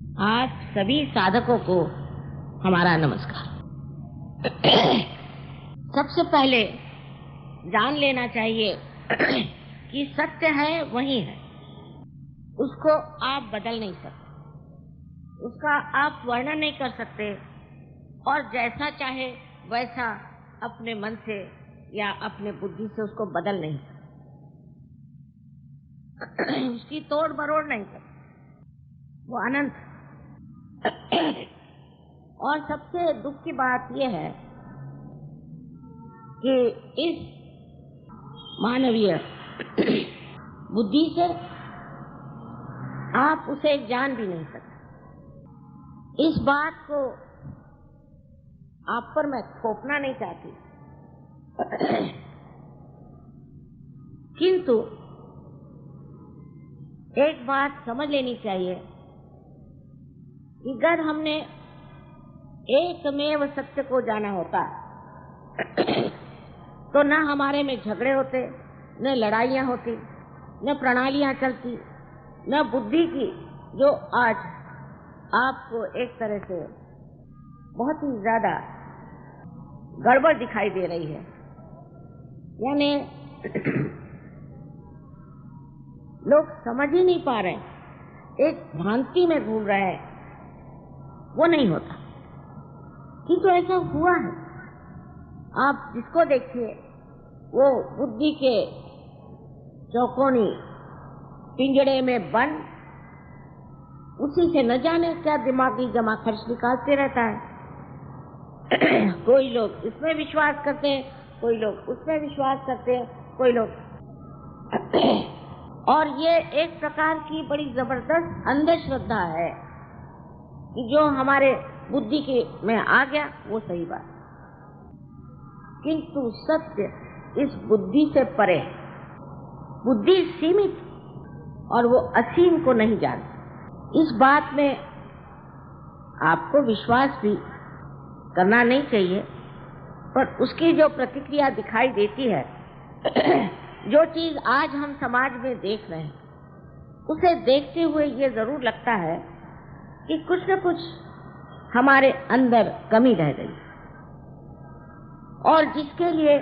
आप सभी साधकों को हमारा नमस्कार। सबसे पहले जान लेना चाहिए कि सत्य है वही है, उसको आप बदल नहीं सकते, उसका आप वर्णन नहीं कर सकते और जैसा चाहे वैसा अपने मन से या अपने बुद्धि से उसको बदल नहीं सकते, उसकी तोड़ मरोड़ नहीं सकते, वो अनंत है। और सबसे दुख की बात यह है कि इस मानवीय बुद्धि से आप उसे जान भी नहीं सकते। इस बात को आप पर मैं थोपना नहीं चाहती, किंतु एक बात समझ लेनी चाहिए कि अगर हमने एकमेव सत्य को जाना होता तो न हमारे में झगड़े होते, न लड़ाइयाँ होती, न प्रणालियाँ चलती, न बुद्धि की जो आज आपको एक तरह से बहुत ही ज्यादा गड़बड़ दिखाई दे रही है। यानी लोग समझ ही नहीं पा रहे, एक भ्रांति में घूम रहे हैं, वो नहीं होता। किंतु ऐसा हुआ है। आप जिसको देखिए वो बुद्धि के चौकोनी पिंजड़े में बंद, उसी से न जाने क्या दिमागी जमा खर्च निकालते रहता है। कोई लोग इसमें विश्वास करते हैं, कोई लोग उसमें विश्वास करते हैं, कोई लोग और ये एक प्रकार की बड़ी जबरदस्त अंधश्रद्धा है कि जो हमारे बुद्धि के में आ गया वो सही बात, किंतु सत्य इस बुद्धि से परे है। बुद्धि सीमित और वो असीम को नहीं जानती। इस बात में आपको विश्वास भी करना नहीं चाहिए, पर उसकी जो प्रतिक्रिया दिखाई देती है, जो चीज आज हम समाज में देख रहे हैं, उसे देखते हुए ये जरूर लगता है कि कुछ न कुछ हमारे अंदर कमी रह गई, और जिसके लिए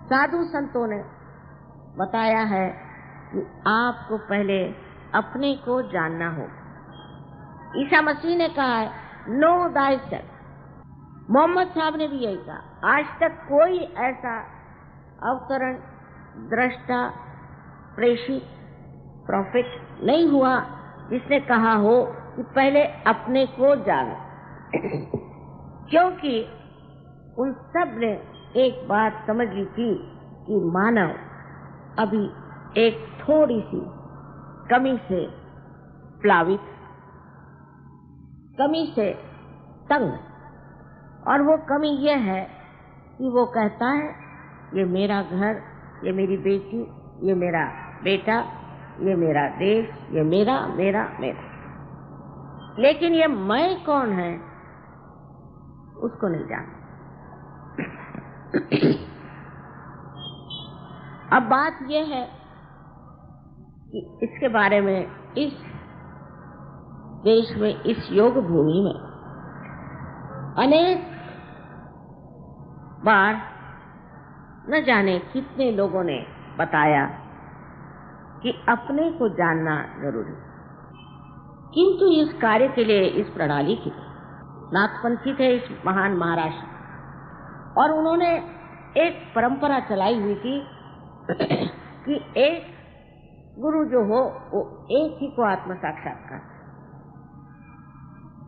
साधु संतों ने बताया है कि आपको पहले अपने को जानना होगा। ईसा मसीह ने कहा है, नो थायसेल्फ। मोहम्मद साहब ने भी यही कहा। आज तक कोई ऐसा अवतरण, दृष्टा, प्रेषित, प्रॉफिट नहीं हुआ जिसने कहा हो कि पहले अपने को जानो। क्योंकि उन सब ने एक बात समझ ली थी कि मानव अभी एक थोड़ी सी कमी से प्लावित, कमी से तंग, और वो कमी ये है कि वो कहता है ये मेरा घर, ये मेरी बेटी, ये मेरा बेटा, ये मेरा देश, ये मेरा मेरा मेरा, लेकिन ये मैं कौन है उसको नहीं जानता। अब बात यह है कि इसके बारे में इस देश में, इस योग भूमि में अनेक बार न जाने कितने लोगों ने बताया कि अपने को जानना जरूरी, किंतु इस कार्य के लिए, इस प्रणाली के लिए नाथपंथी थे इस महान महाराष्ट्र, और उन्होंने एक परंपरा चलाई हुई थी कि एक गुरु जो हो वो एक ही को आत्म साक्षात्कार।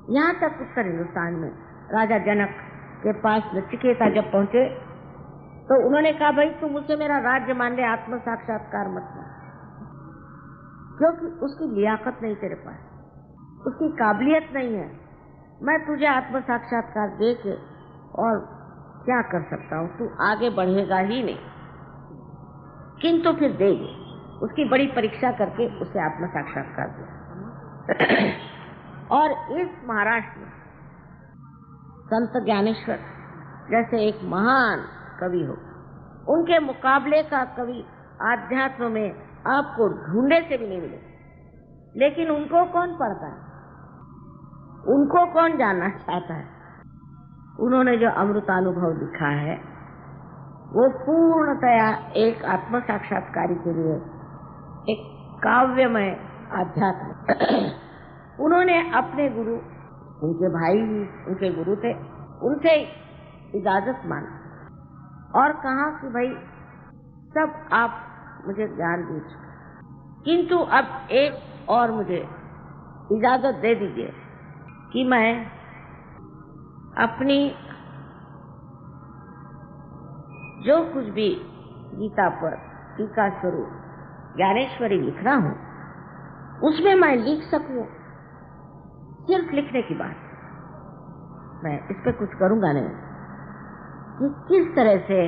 यहाँ तक उत्तर हिंदुस्तान में राजा जनक के पास नचिकेता जब पहुंचे तो उन्होंने कहा, भाई तू मुझसे मेरा राज्य मान ले, आत्म साक्षात्कार मत मान, क्योंकि उसकी लियाकत नहीं तेरे पास, उसकी काबिलियत नहीं है। मैं तुझे आत्म साक्षात्कार दे के और क्या कर सकता हूँ, तू आगे बढ़ेगा ही नहीं। किंतु फिर देगी, उसकी बड़ी परीक्षा करके उसे आत्म साक्षात्कार दिया। और इस महाराष्ट्र में संत ज्ञानेश्वर जैसे एक महान कवि हो, उनके मुकाबले का कवि आध्यात्म में आपको ढूंढे से भी नहीं मिले। लेकिन उनको कौन पढ़ता है, उनको कौन जानना चाहता है? उन्होंने जो अमृतानुभव लिखा है वो पूर्णतया एक आत्म साक्षात्कारी के लिए एक काव्यमय आध्यात्म। उन्होंने अपने गुरु, उनके भाई ही उनके गुरु थे, उनसे इजाजत मांगी और कहा कि भाई सब आप मुझे ज्ञान दे चुके, किंतु अब एक और मुझे इजाजत दे दीजिए कि मैं अपनी जो कुछ भी गीता पर टीका स्वरूप ज्ञानेश्वरी लिख रहा हूं उसमें मैं लिख सकूं। सिर्फ लिखने की बात, मैं इस पे कुछ करूंगा नहीं कि किस तरह से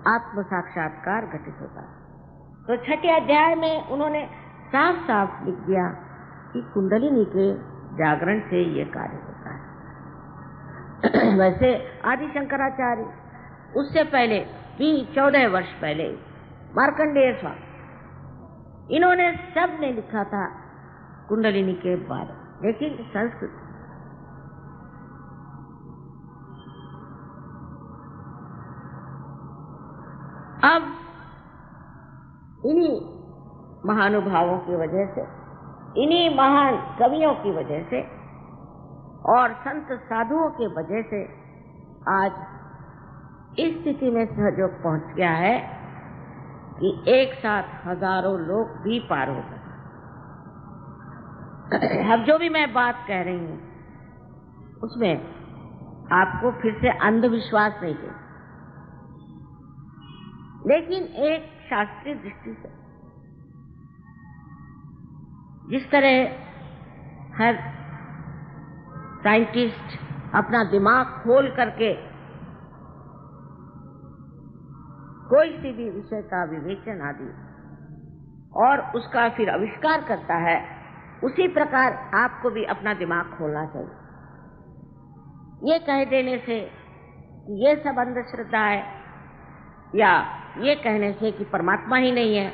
आत्म साक्षात्कार घटित होता है। तो छठे अध्याय में उन्होंने साफ साफ लिख दिया कि कुंडलिनी के जागरण से ये कार्य होता है। वैसे आदि शंकराचार्य उससे पहले भी 14 वर्ष पहले मार्कंडेय स्वामी, इन्होंने सब ने लिखा था कुंडलिनी के बारे में, लेकिन संस्कृत। अब इन्हीं महानुभावों की वजह से, इन्हीं महान कवियों की वजह से और संत साधुओं की वजह से आज इस स्थिति में सहयोग पहुंच गया है कि एक साथ हजारों लोग भी पार हो सकते। अब जो भी मैं बात कह रही हूं उसमें आपको फिर से अंधविश्वास नहीं चाहिए, लेकिन एक शास्त्रीय दृष्टि से जिस तरह हर साइंटिस्ट अपना दिमाग खोल करके कोई सी भी विषय का विवेचन आदि और उसका फिर आविष्कार करता है, उसी प्रकार आपको भी अपना दिमाग खोलना चाहिए। ये कह देने से कि ये सब अंधश्रद्धा है या ये कहने से कि परमात्मा ही नहीं है,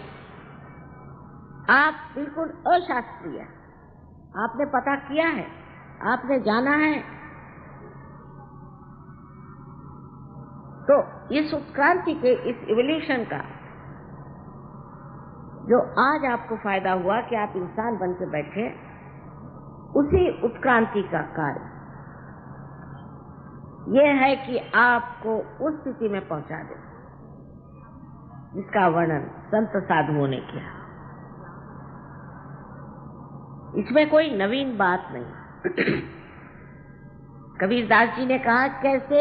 आप बिल्कुल अशास्त्रीय, आपने पता किया है, आपने जाना है, तो इस उत्क्रांति के, इस इवोल्यूशन का जो आज आपको फायदा हुआ कि आप इंसान बन के बैठे, उसी उत्क्रांति का कार्य यह है कि आपको उस स्थिति में पहुंचा दे जिसका वर्णन संत साधुओं ने किया। इसमें कोई नवीन बात नहीं। कबीरदास जी ने कहा, कैसे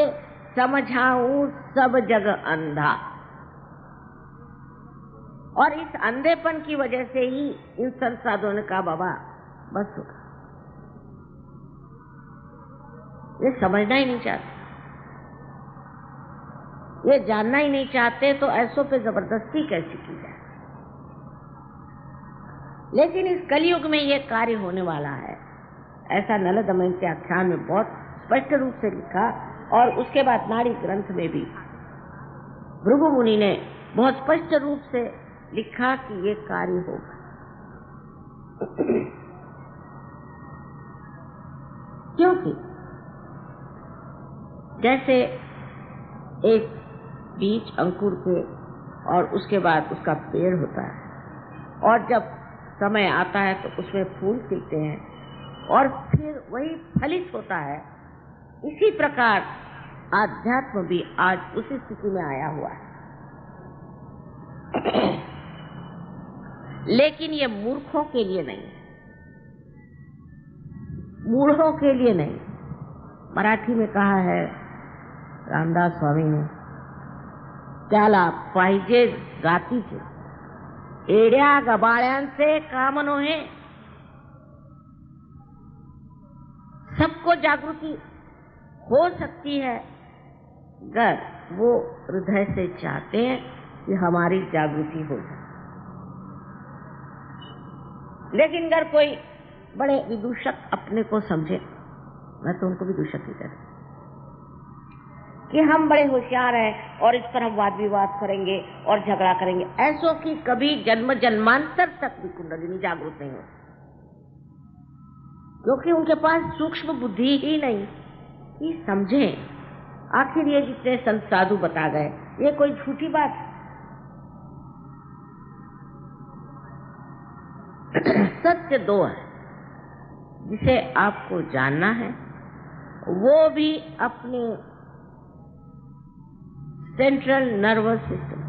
समझाऊं सब जग अंधा, और इस अंधेपन की वजह से ही इन संत साधुओं ने कहा बाबा बस होगा, ये समझना ही नहीं चाहते, ये जानना ही नहीं चाहते, तो ऐसों पे जबरदस्ती कैसे की जाए। लेकिन इस कलयुग में ये कार्य होने वाला है, ऐसा नल दमयंती के आख्यान में बहुत स्पष्ट रूप से लिखा, और उसके बाद नाड़ी ग्रंथ में भी भृगु मुनि ने बहुत स्पष्ट रूप से लिखा कि ये कार्य होगा। क्योंकि जैसे एक बीज अंकुर के और उसके बाद उसका पेड़ होता है, और जब समय आता है तो उसमें फूल खिलते हैं और फिर वही फलित होता है, इसी प्रकार आध्यात्म भी आज उसी स्थिति में आया हुआ है। लेकिन ये मूर्खों के लिए नहीं, मूढ़ों के लिए नहीं। मराठी में कहा है रामदास स्वामी ने, त्याला पाहिजे जातीचे, एड्या गबाळ्यांचे काम नोहे। सबको जागृति हो सकती है अगर वो हृदय से चाहते हैं कि हमारी जागृति हो जाए। लेकिन अगर कोई बड़े विदूषक अपने को समझे, मैं तो उनको विदूषक ही कहती, कि हम बड़े होशियार हैं और इस पर हम वाद विवाद करेंगे और झगड़ा करेंगे, ऐसों की कभी जन्म जन्मांतर तक भी कुंडलिनी जागृत नहीं हो। क्योंकि उनके पास सूक्ष्म बुद्धि ही नहीं कि समझें। आखिर ये जितने संत साधु बता गए, ये कोई झूठी बात है। सत्य दो है, जिसे आपको जानना है, वो भी अपने सेंट्रल नर्वस सिस्टम।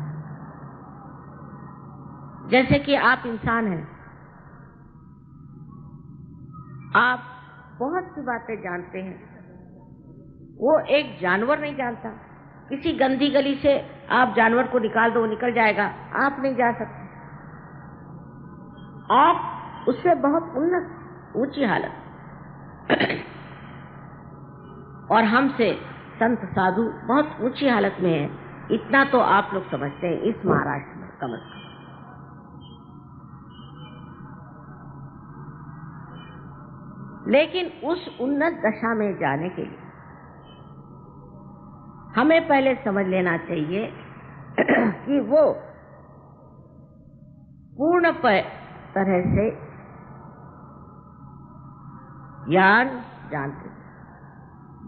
जैसे कि आप इंसान हैं, आप बहुत सी बातें जानते हैं, वो एक जानवर नहीं जानता। किसी गंदी गली से आप जानवर को निकाल दो, वो निकल जाएगा, आप नहीं जा सकते। आप उससे बहुत उन्नत ऊंची हालत और हमसे संत साधु बहुत ऊंची हालत में है। इतना तो आप लोग समझते हैं इस महाराष्ट्र में कम से कम। लेकिन उस उन्नत दशा में जाने के लिए हमें पहले समझ लेना चाहिए कि वो पूर्ण तरह से ज्ञान जानते।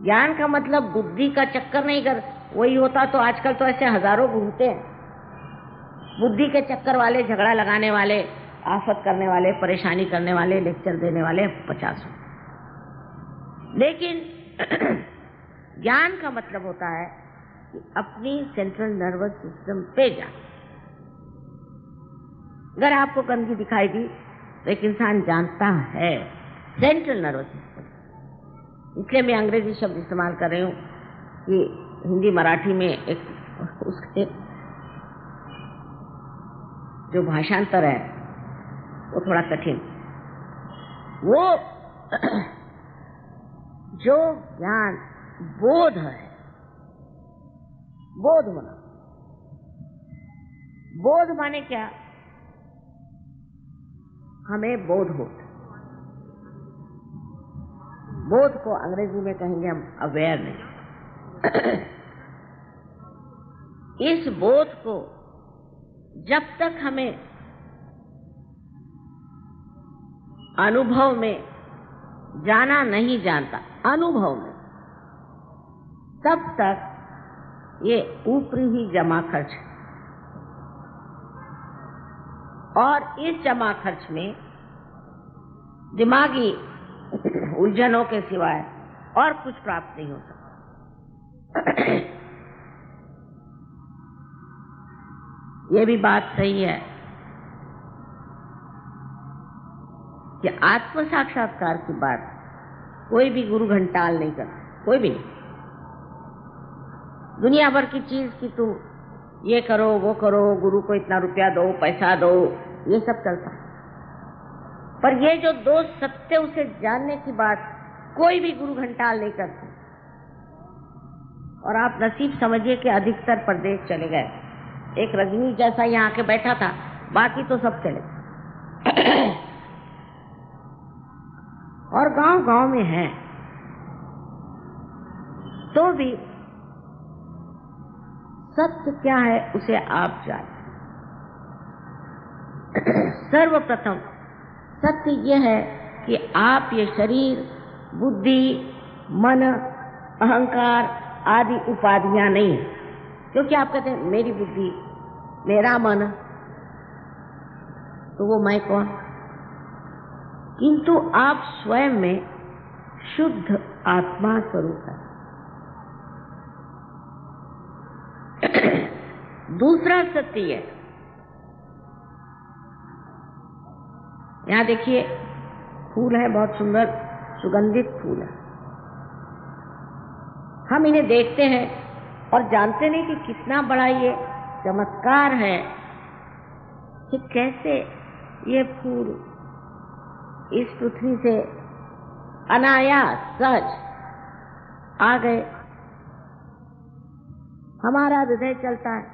ज्ञान का मतलब बुद्धि का चक्कर नहीं कर, वही होता तो आजकल तो ऐसे हजारों घूमते हैं बुद्धि के चक्कर वाले, झगड़ा लगाने वाले, आफत करने वाले, परेशानी करने वाले, लेक्चर देने वाले 50। लेकिन ज्ञान का मतलब होता है कि अपनी सेंट्रल नर्वस सिस्टम पे जा। अगर आपको गंदगी दिखाई दी तो एक इंसान जानता है सेंट्रल नर्वस सिस्टम। इसलिए मैं अंग्रेजी शब्द इस्तेमाल कर रही हूँ कि हिंदी मराठी में एक उसके जो भाषांतर है वो थोड़ा कठिन। वो जो ज्ञान बोध है, बोध होना। बोध माने क्या? हमें बोध हो। बोध को अंग्रेजी में कहेंगे हम अवेयरनेस। इस बोध को जब तक हमें अनुभव में जाना नहीं जानता, अनुभव में, तब तक ये ऊपरी ही जमा खर्च है। और इस जमा खर्च में दिमागी उलझनों के सिवाय और कुछ प्राप्त नहीं हो सकता। ये भी बात सही है कि आत्म साक्षात्कार की बात कोई भी गुरु घंटाल नहीं करता, कोई भी नहीं। दुनिया भर की चीज कि तुम ये करो, वो करो, गुरु को इतना रुपया दो, पैसा दो, ये सब चलता। पर ये जो दो सत्य, उसे जानने की बात कोई भी गुरु घंटाल नहीं करते। और आप नसीब समझिए कि अधिकतर प्रदेश चले गए। एक रजनी जैसा यहाँ आके बैठा था, बाकी तो सब चले गए। और गांव गांव में है तो भी सत्य क्या है उसे आप जानते। सर्वप्रथम सत्य यह है कि आप ये शरीर, बुद्धि, मन, अहंकार आदि उपाधियां नहीं है। क्योंकि आप कहते हैं मेरी बुद्धि, मेरा मन, तो वो मैं कौन? किंतु आप स्वयं में शुद्ध आत्मा स्वरूप है। दूसरा सत्य है, यहाँ देखिए फूल है, बहुत सुंदर सुगंधित फूल है। हम इन्हें देखते हैं और जानते नहीं कि कितना बड़ा ये चमत्कार है कि कैसे ये फूल इस पृथ्वी से अनायास सहज आ गए। हमारा हृदय चलता है,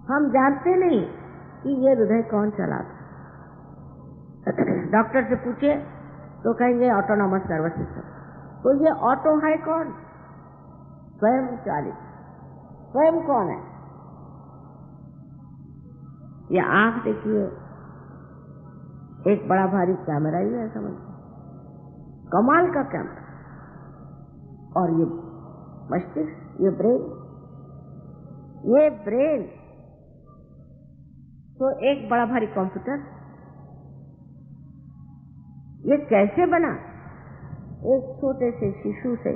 हम जानते नहीं कि ये हृदय कौन चलाता। डॉक्टर से पूछे तो कहेंगे ऑटोनॉमस नर्वस सिस्टम। तो ये ऑटो है कौन? स्वयं चालित। स्वयं कौन है? ये आंख देखिए, एक बड़ा भारी कैमरा ही है, समझ, कमाल का कैमरा। और ये मस्तिष्क, ये ब्रेन तो एक बड़ा भारी कंप्यूटर। ये कैसे बना? एक छोटे से शिशु से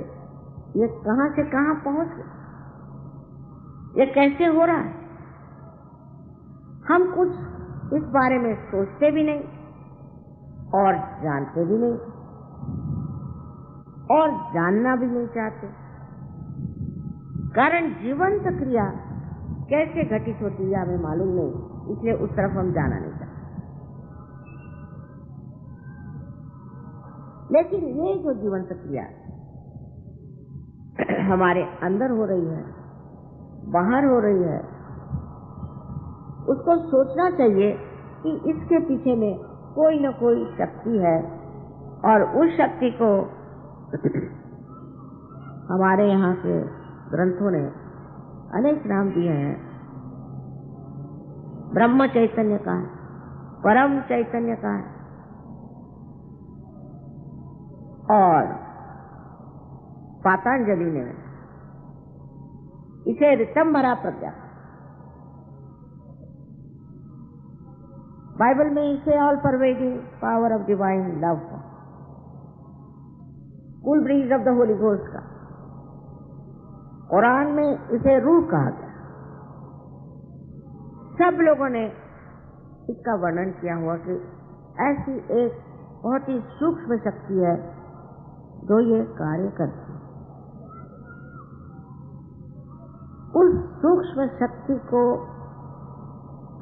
ये कहां से कहां पहुंच गए? ये कैसे हो रहा है? हम कुछ इस बारे में सोचते भी नहीं और जानते भी नहीं और जानना भी नहीं चाहते। कारण जीवंत क्रिया कैसे घटित होती है हमें मालूम नहीं, इसलिए उस तरफ हम जाना नहीं चाहते। लेकिन ये जो जीवंत क्रिया हमारे अंदर हो रही है, बाहर हो रही है, उसको सोचना चाहिए कि इसके पीछे में कोई न कोई शक्ति है और उस शक्ति को हमारे यहाँ के ग्रंथों ने अनेक नाम दिए हैं। ब्रह्म चैतन्य का है, परम चैतन्य का है और पातंजलि ने इसे ऋतंभरा प्रज्ञा, बाइबल में इसे all pervading power of divine love, cool bridge of the Holi ghost का, कुरान में इसे रूह कहा गया। सब लोगों ने इसका वर्णन किया हुआ कि ऐसी एक बहुत ही सूक्ष्म शक्ति है जो ये कार्य करती है। उस सूक्ष्म शक्ति को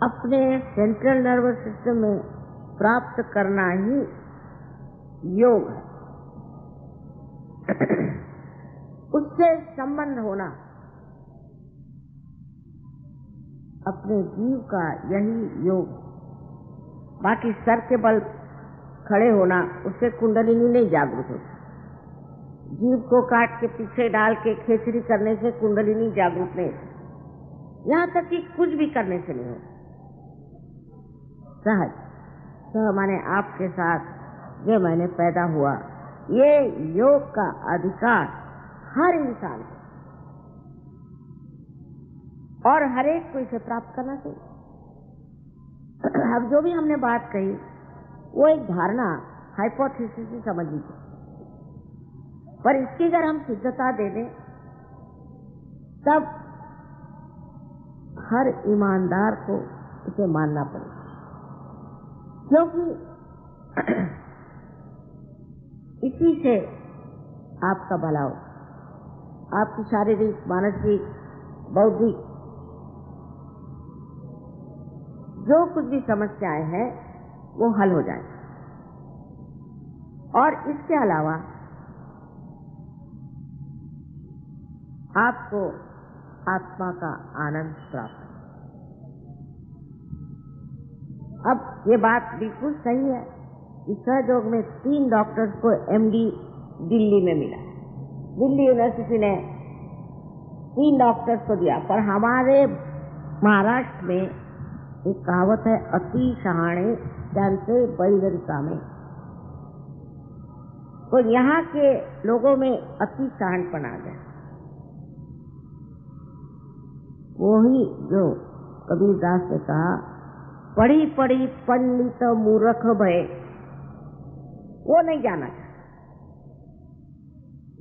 अपने सेंट्रल नर्वस सिस्टम में प्राप्त करना ही योग है। उससे संबंध होना अपने जीव का यही योग। बाकी सर के बल खड़े होना, उससे कुंडलिनी नहीं जागृत होती। जीव को काट के पीछे डाल के खेचरी करने से कुंडलिनी जागृत नहीं होती। यहाँ तक कि कुछ भी करने से नहीं होता। सहज माने आपके साथ जो मैंने पैदा हुआ, ये योग का अधिकार हर इंसान को और हर एक को इसे प्राप्त करना चाहिए। अब जो भी हमने बात कही वो एक धारणा, हाइपोथेसिस से समझ लीजिए, पर इसकी अगर हम सिद्धता दे दें तब हर ईमानदार को इसे मानना पड़ेगा। क्योंकि इसी से आपका भला हो, आपकी शारीरिक, मानसिक, बौद्धिक जो कुछ भी समस्याएं हैं वो हल हो जाए। और इसके अलावा आपको आत्मा का आनंद प्राप्त। अब ये बात बिल्कुल सही है कि सहयोग में 3 डॉक्टर्स को MD दिल्ली में मिला। दिल्ली यूनिवर्सिटी ने 3 डॉक्टर्स को दिया, पर हमारे महाराष्ट्र में एक कहावत है, अति शहाणे जानते बैगरिका में। तो यहाँ के लोगों में अति शहाणपन आ गया। वही जो कबीरदास ने कहा, पढ़ी पढ़ी पंडित मूर्ख भय, वो नहीं जाना चाहिए।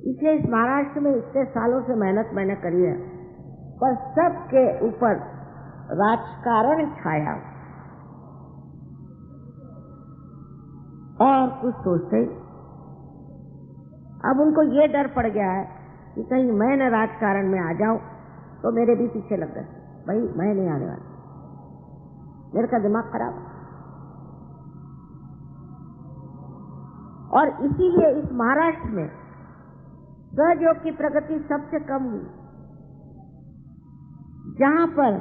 इसलिए इस महाराष्ट्र में इतने सालों से मेहनत मैंने करी है, पर सबके ऊपर राजकारण छाया और कुछ सोचते ही। अब उनको ये डर पड़ गया है कि कहीं मैं न राजकारण में आ जाऊं तो मेरे भी पीछे लग गए। भाई मैं नहीं आने वाला, मेरे का दिमाग खराब। और इसीलिए इस महाराष्ट्र में सहयोग की प्रगति सबसे कम हुई। जहां पर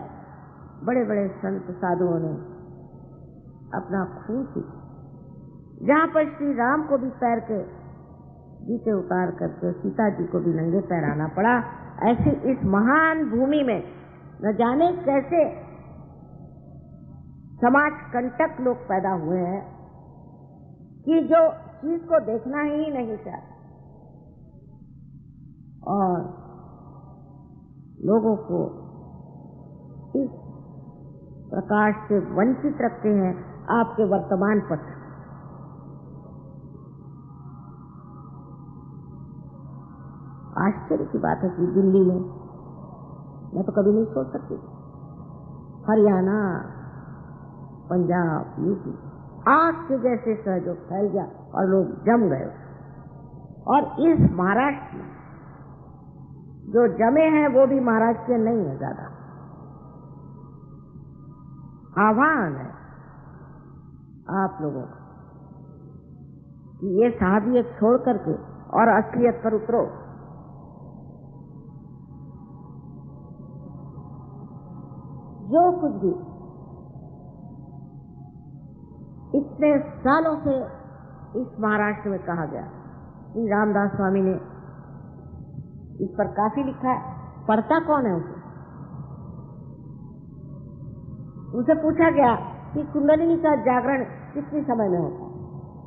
बड़े बड़े संत साधुओं ने अपना खून सींचा, जहां पर श्री राम को भी पैर के जूते उतार करके सीता जी को भी नंगे पैर आना पड़ा, ऐसे इस महान भूमि में न जाने कैसे समाज कंटक लोग पैदा हुए हैं कि जो चीज को देखना ही नहीं चाहते और लोगों को इस प्रकाश से वंचित रखते हैं आपके वर्तमान पत्र। आश्चर्य की बात है कि दिल्ली में मैं तो कभी नहीं सोच सकती, हरियाणा, पंजाब, यूपी आग के जैसे सहयोग फैल गया और लोग जम गए। और इस महाराष्ट्र में जो जमे हैं वो भी महाराष्ट्र नहीं है ज्यादा। आह्वान है आप लोगों को कि ये साहबियत छोड़ करके और असलियत पर उतरो। जो कुछ भी इतने सालों से इस महाराष्ट्र में कहा गया, श्री रामदास स्वामी ने इस पर काफी लिखा है। पढ़ता कौन है उसे? उनसे पूछा गया कि कुंडलिनी का जागरण कितने समय में होता है?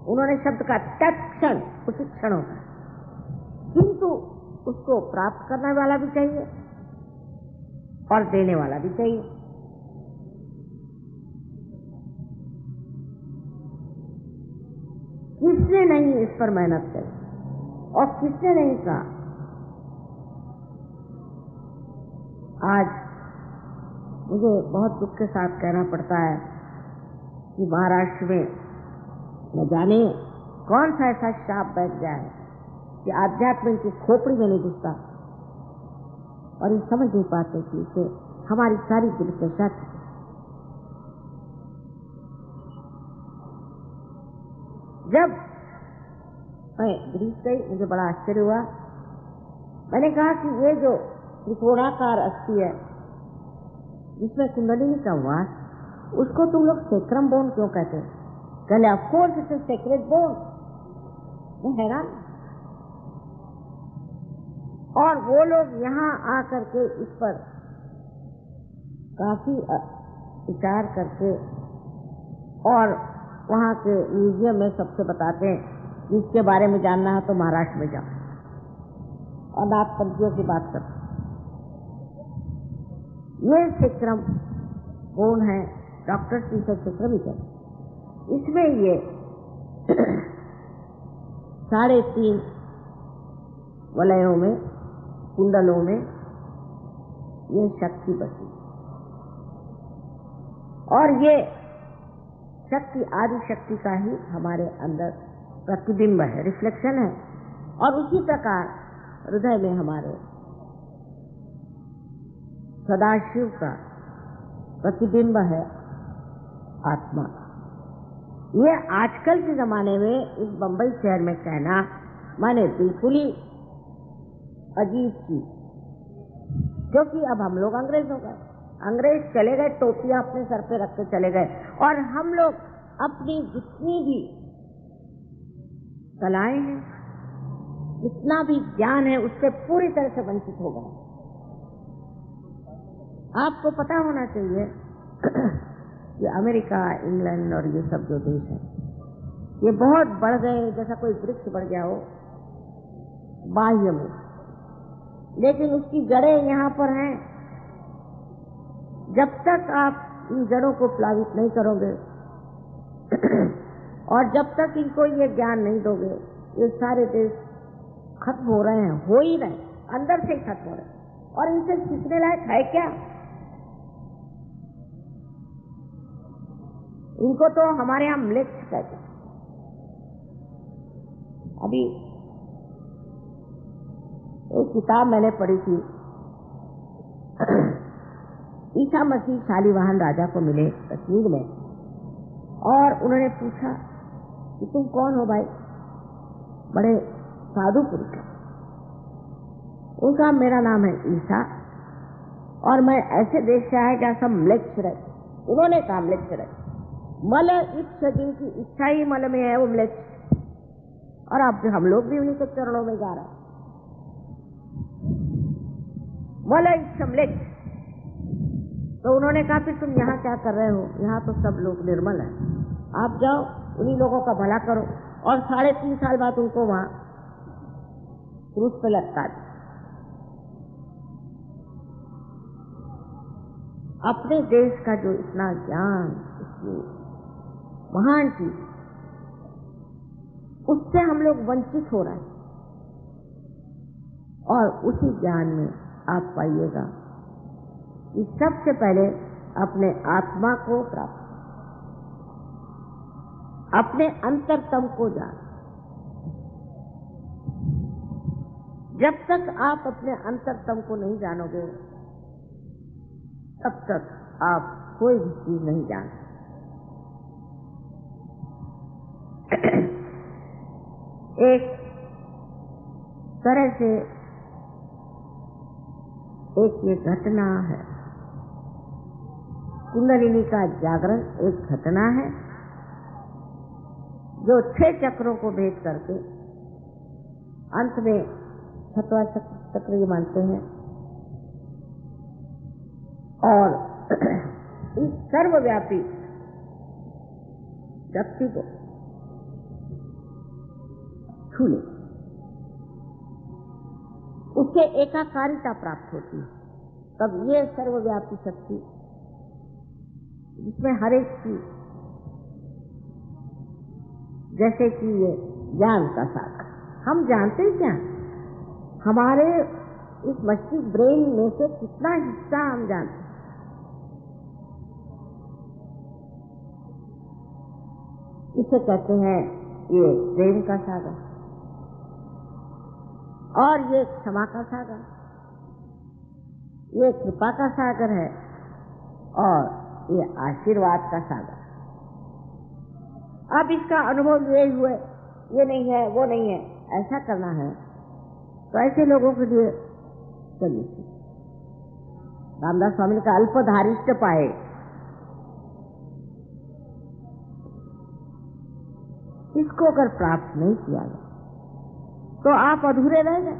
उन्होंने शब्द का तत्क्षण उसी क्षण होता है, किंतु उसको प्राप्त करने वाला भी चाहिए और देने वाला भी चाहिए। किसने नहीं इस पर मेहनत करी और किसने नहीं कहा? आज मुझे बहुत दुख के साथ कहना पड़ता है कि महाराष्ट्र में न जाने कौन सा ऐसा शाप बैठ गया है कि आध्यात्म की खोपड़ी में नहीं घुसता और ये समझ नहीं पाते कि इसे हमारी सारी दुर्दशा थी। जब मैं ग्रीस गई मुझे बड़ा आश्चर्य हुआ। मैंने कहा कि ये जो त्रिकोणाकार अस्थि है जिसमें कुंडलिनी का वास, उसको तुम लोग सेक्रम बोन क्यों कहते हो? कहले of course it's a sacred bone. मैं हैरान। और वो लोग यहाँ आकर के इस पर काफी विचार करके और वहाँ के म्यूजियम में सबसे बताते हैं कि इसके बारे में जानना है तो महाराष्ट्र में जाओ और नाथपंथियों की बात करते। ये सेक्रम बोन है, डॉक्टर इसे सेक्रम ही कहते। इसमें ये 3.5 वलयों में, कुंडलों में ये शक्ति बसी और ये शक्ति आदि शक्ति का ही हमारे अंदर प्रतिबिंब है, रिफ्लेक्शन है। और उसी प्रकार हृदय में हमारे सदाशिव का प्रतिबिंब है आत्मा। ये आजकल के जमाने में इस बंबई शहर में कहना माने बिल्कुल ही अजीब चीज, क्योंकि अब हम लोग अंग्रेज हो गए। अंग्रेज चले गए, टोपियां अपने सर पे रख के चले गए और हम लोग अपनी जितनी भी कलाएं हैं, जितना भी ज्ञान है, उससे पूरी तरह से वंचित हो गए। आपको पता होना चाहिए कि अमेरिका, इंग्लैंड और ये सब जो देश है ये बहुत बढ़ गए, जैसा कोई वृक्ष बढ़ गया हो बाह्य में, लेकिन उसकी जड़ें यहाँ पर हैं। जब तक आप इन जड़ों को प्लावित नहीं करोगे और जब तक इनको ये ज्ञान नहीं दोगे, ये सारे देश खत्म हो रहे हैं, हो ही रहे, अंदर से ही खत्म हो रहे हैं। और इनसे सीखने लायक है क्या? इनको तो हमारे यहाँ म्लेच्छ कहते हैं। अभी एक किताब मैंने पढ़ी थी, ईसा मसीह शालिवाहन राजा को मिले कश्मीर में और उन्होंने पूछा कि तुम कौन हो भाई? बड़े साधु पुरुष हैं। उनका मेरा नाम है ईसा और मैं ऐसे देश से आया जहाँ सब म्लेच्छ रहे। उन्होंने कहा म्लेच्छ रहे, मल इच्छ, जिनकी इच्छा ही मल में है वो म्लेच्छ। और अब हम लोग भी उन्हीं के चरणों में जा रहे हैं। मल इच्छ म्लेच्छ। तो उन्होंने कहा फिर तुम यहाँ क्या कर रहे हो? यहाँ तो सब लोग निर्मल हैं, आप जाओ उन्हीं लोगों का भला करो और 3.5 साल बाद उनको वहां क्रूस पे लटका दिया। अपने देश का जो इतना ज्ञान, इतनी महान चीज, उससे हम लोग वंचित हो रहे हैं। और उसी ज्ञान में आप पाइएगा कि सबसे पहले अपने आत्मा को प्राप्त, अपने अंतरतम को जान। जब तक आप अपने अंतरतम को नहीं जानोगे, तब तक आप कोई भी चीज नहीं जान सकते। एक तरह से एक ये घटना है, कुंडलिनी का जागरण एक घटना है जो 6 चक्रों को भेद करके अंत में 7वां चक्र ये मानते हैं। और इस सर्वव्यापी शक्ति को छू ले, उससे एकाकारिता प्राप्त होती है। तब ये सर्वव्यापी शक्ति, जिसमें हर एक चीज, जैसे कि ये ज्ञान का सागर, हम जानते हैं क्या, हमारे इस मस्तिष्क ब्रेन में से कितना हिस्सा हम जानते हैं। इसे कहते हैं ये प्रेम का सागर, और ये क्षमा का सागर, ये कृपा का सागर है, और ये आशीर्वाद का सागर। अब इसका अनुभव ये हुए, ये नहीं है, वो नहीं है, ऐसा करना है तो ऐसे लोगों के लिए चलिए, रामदास स्वामी ने कहा अल्पधारिष्ट पाए। इसको अगर प्राप्त नहीं किया गया तो आप अधूरे रह गए।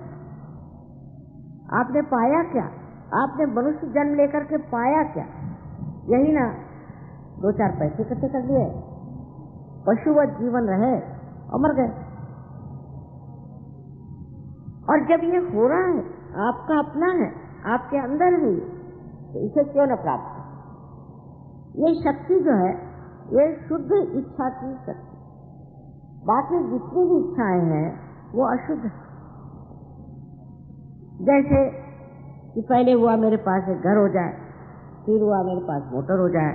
आपने पाया क्या? आपने मनुष्य जन्म लेकर के पाया क्या? यही ना 2-4 पैसे इकट्ठे कर लिए, पशुवत जीवन रहे और मर गए। और जब ये हो रहा है, आपका अपना है, आपके अंदर है, तो इसे क्यों न प्राप्त हो? ये शक्ति जो है, ये शुद्ध इच्छा की शक्ति। बाकी जितनी भी इच्छाएं हैं वो अशुद्ध है। जैसे कि पहले हुआ मेरे पास एक घर हो जाए, फिर हुआ मेरे पास मोटर हो जाए,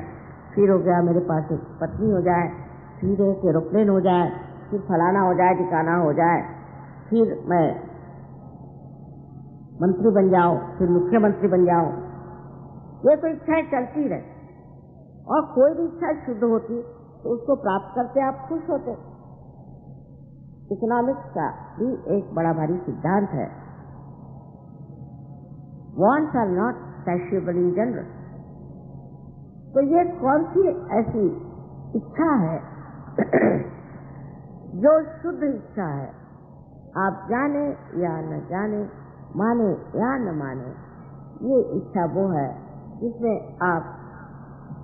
फिर हो गया मेरे पास एक पत्नी हो जाए, फिर एक एरोप्लेन हो जाए, फिर फलाना हो जाए, ठिकाना हो जाए, फिर मैं मंत्री बन जाऊं, फिर मुख्यमंत्री बन जाऊं। ये तो इच्छाएं चलती रहे, और कोई भी इच्छा शुद्ध होती तो उसको प्राप्त करते आप खुश होते। इकोनॉमिक्स का भी एक बड़ा भारी सिद्धांत है, wants are not satiable in general। तो ये कौन सी ऐसी इच्छा है जो शुद्ध इच्छा है? आप जाने या न जाने, माने या न माने, ये इच्छा वो है जिसमें आप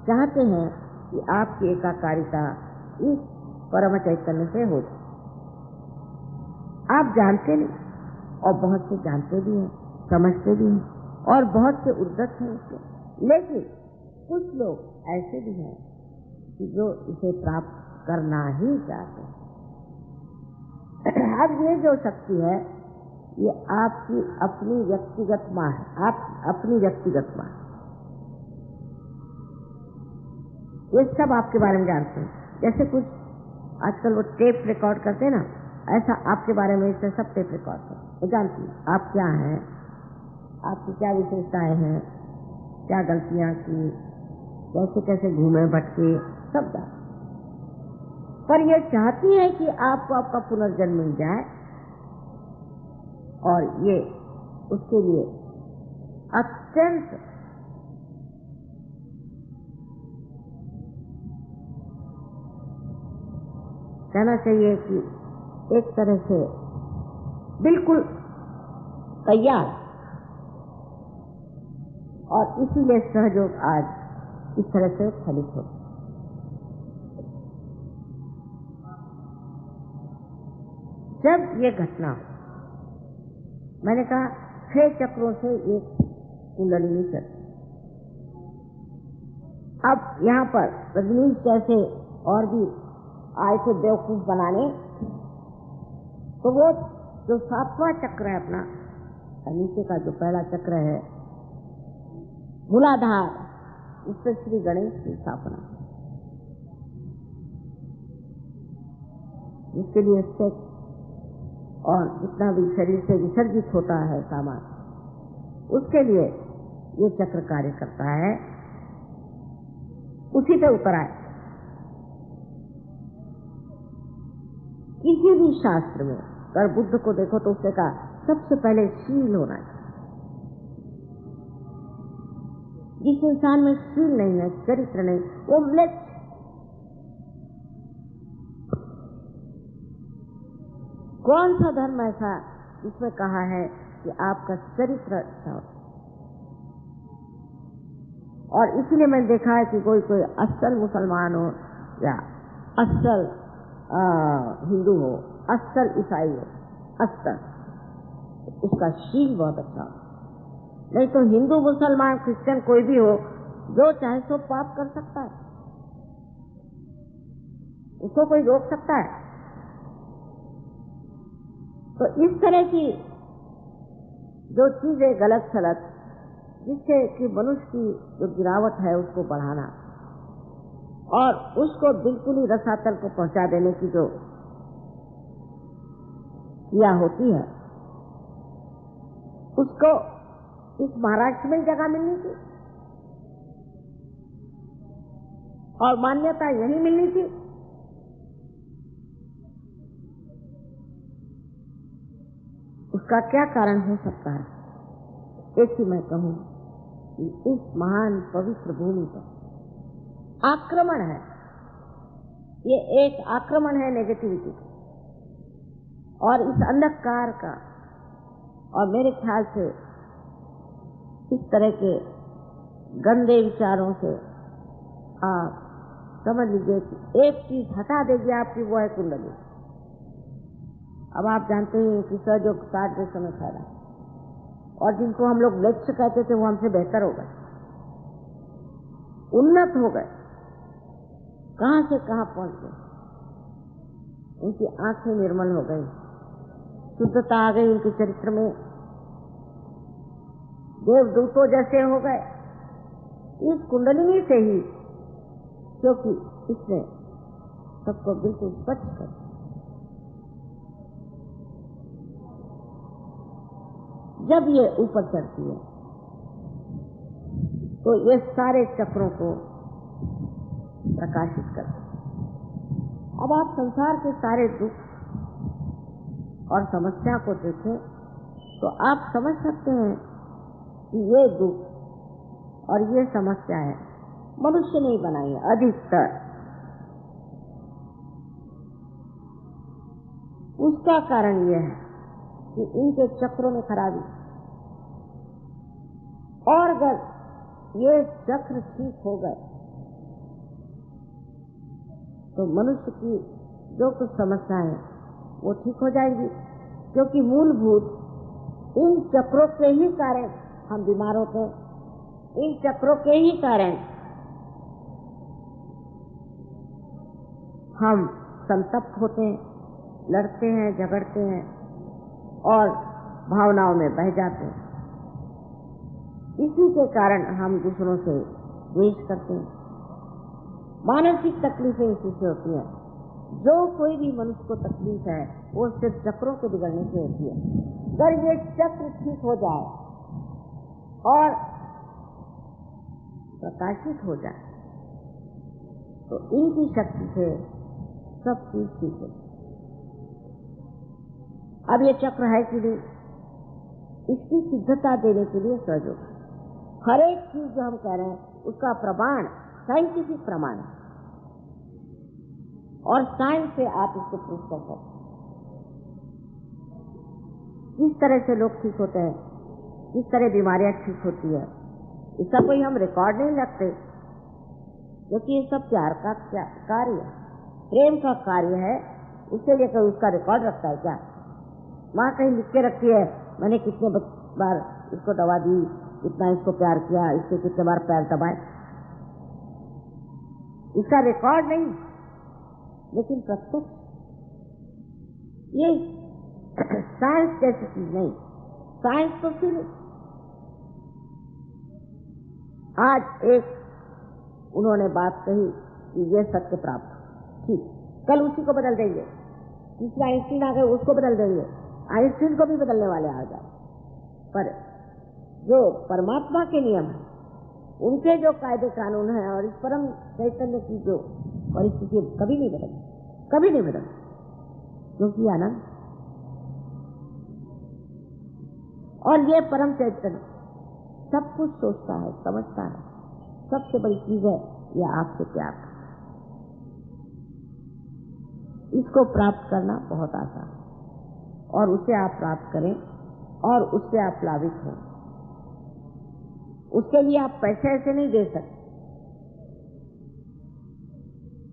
चाहते हैं कि आपकी एकाकारिता इस परम चैतन्य से हो। आप जानते नहीं, और बहुत से जानते भी हैं, समझते भी हैं, और बहुत से उद्दत हैं उसके। लेकिन कुछ लोग ऐसे भी हैं कि जो इसे प्राप्त करना ही चाहते हैं। अब ये जो शक्ति है, ये आपकी अपनी व्यक्तिगत माँ है, आप अपनी व्यक्तिगत माँ। ये सब आपके बारे में जानते हैं। जैसे कुछ आजकल वो टेप रिकॉर्ड करते हैं ना, ऐसा आपके बारे में इससे सब टेप रिकॉर्ड करते, वो जानती है आप क्या हैं, आपकी क्या विशेषताएं हैं, क्या गलतियां की, कैसे कैसे घूमे भटके, सब जानते। पर ये चाहती है कि आपको आपका पुनर्जन्म मिल जाए, और ये उसके लिए अत्यंत कहना चाहिए कि एक तरह से बिल्कुल तैयार, और इसीलिए सहयोग आज इस तरह से फलित होता। जब ये घटना हो, मैंने कहा 6 चक्रों से एक कुंडलिनी चलती। अब यहाँ पर रजनीश जैसे और भी आए थे बेवकूफ बनाने, तो वो जो 7वां चक्र है अपना, नीचे का जो पहला चक्र है मूलाधार, उससे श्री गणेश की स्थापना, जिसके लिए सेक्स और जितना भी शरीर से विसर्जित होता है सामान, उसके लिए ये चक्र कार्य करता है, उसी पे उतर आए। किसी भी शास्त्र में अगर बुद्ध को देखो तो उसने कहा सबसे पहले शील होना चाहिए। जिस इंसान में शील नहीं है, चरित्र नहीं, वो म्लेच्छ। कौन सा धर्म ऐसा जिसमें कहा है कि आपका चरित्र अच्छा हो? और इसीलिए मैंने देखा है कि कोई असल मुसलमान हो या असल हिंदू हो, असल ईसाई हो, असल, उसका शील बहुत अच्छा हो। नहीं तो हिंदू मुसलमान क्रिश्चियन कोई भी हो, जो चाहे सो पाप कर सकता है, उसको कोई रोक सकता है? तो इस तरह की जो चीजें गलत सलत, जिससे कि मनुष्य की जो गिरावट है उसको बढ़ाना और उसको बिल्कुल ही रसातल को पहुंचा देने की जो क्रिया होती है, उसको इस महाराष्ट्र में जगह मिलनी थी और मान्यता यही मिलनी थी। उसका क्या कारण हो सकता है? एक ही मैं कहूं कि इस महान पवित्र भूमि पर आक्रमण है। ये एक आक्रमण है नेगेटिविटी का और इस अंधकार का, और मेरे ख्याल से इस तरह के गंदे विचारों से आप समझ लीजिए कि एक चीज हटा देगी आपकी, वो है कुंडली। अब आप जानते हैं कि सहयोग 60 देशों में फैला, और जिनको हम लोग म्लेच्छ कहते थे वो हमसे बेहतर हो गए, उन्नत हो गए, कहां से कहां पहुंच गए। उनकी आंखें निर्मल हो गई, शुद्धता आ गई उनके चरित्र में, देवदूतों जैसे हो गए इस कुंडलिनी से ही, क्योंकि इसने सबको बिल्कुल स्वच्छ कर। जब ये ऊपर चढ़ती है तो ये सारे चक्रों को प्रकाशित करते हैं। अब आप संसार के सारे दुख और समस्या को देखें तो आप समझ सकते हैं कि ये दुख और ये समस्या है मनुष्य नहीं बनाई है अधिकतर। उसका कारण यह है कि इनके चक्रों में खराबी, और अगर ये चक्र ठीक हो गए तो मनुष्य की जो कुछ समस्याएं वो ठीक हो जाएंगी, क्योंकि मूलभूत इन चक्रों के ही कारण हम बीमार होते हैं, इन चक्रों के ही कारण हम संतप्त होते हैं, लड़ते हैं, झगड़ते हैं और भावनाओं में बह जाते हैं। इसी के कारण हम दूसरों से द्वेष करते हैं। मानसिक तकलीफें इसी से होती हैं। जो कोई भी मनुष्य को तकलीफ है वो सिर्फ चक्रों के बिगड़ने से होती है। अगर ये चक्र ठीक हो जाए और प्रकाशित हो जाए तो इनकी शक्ति से सब चीज ठीक हो। अब ये चक्र है कि नहीं, इसकी सिद्धता देने के लिए सहयोग। हर एक चीज जो हम कह रहे हैं उसका प्रमाण साइंटिफिक प्रमाण है और साइंस से आप इसको प्रूव कर सकते हैं। किस तरह से लोग ठीक होते हैं, किस तरह बीमारियां ठीक होती है, इसका कोई हम रिकॉर्ड नहीं रखते, क्योंकि ये सब प्यार का कार्य है, प्रेम का कार्य है। उसके लिए कोई उसका रिकॉर्ड रखता है क्या? माँ कहीं लिख के रखती है मैंने कितने बार इसको दवा दी, कितना इसको प्यार किया, इसके कितने बार पैर दबाए, इसका रिकॉर्ड नहीं, लेकिन प्रत्यक्ष ये साइंस जैसी चीज नहीं। साइंस तो फिर आज एक उन्होंने बात कही कि ये सत्य प्राप्त, ठीक, कल उसी को बदल देंगे, तीसरा आइंस्टीन आ गए उसको बदल देंगे, आइंस्टीन को भी बदलने वाले आ जाए, पर जो परमात्मा के नियम है, उनके जो कायदे कानून है और इस परम चैतन्य की जो परिस्थिति कभी नहीं बदल, कभी नहीं बदल, क्योंकि आनंद और ये परम चैतन्य सब कुछ सोचता है, समझता है। सबसे बड़ी चीज है ये आपसे प्यार, इसको प्राप्त करना बहुत आसान है और उसे आप प्राप्त करें और उससे आप प्लावित हों। उसके लिए आप पैसे ऐसे नहीं दे सकते।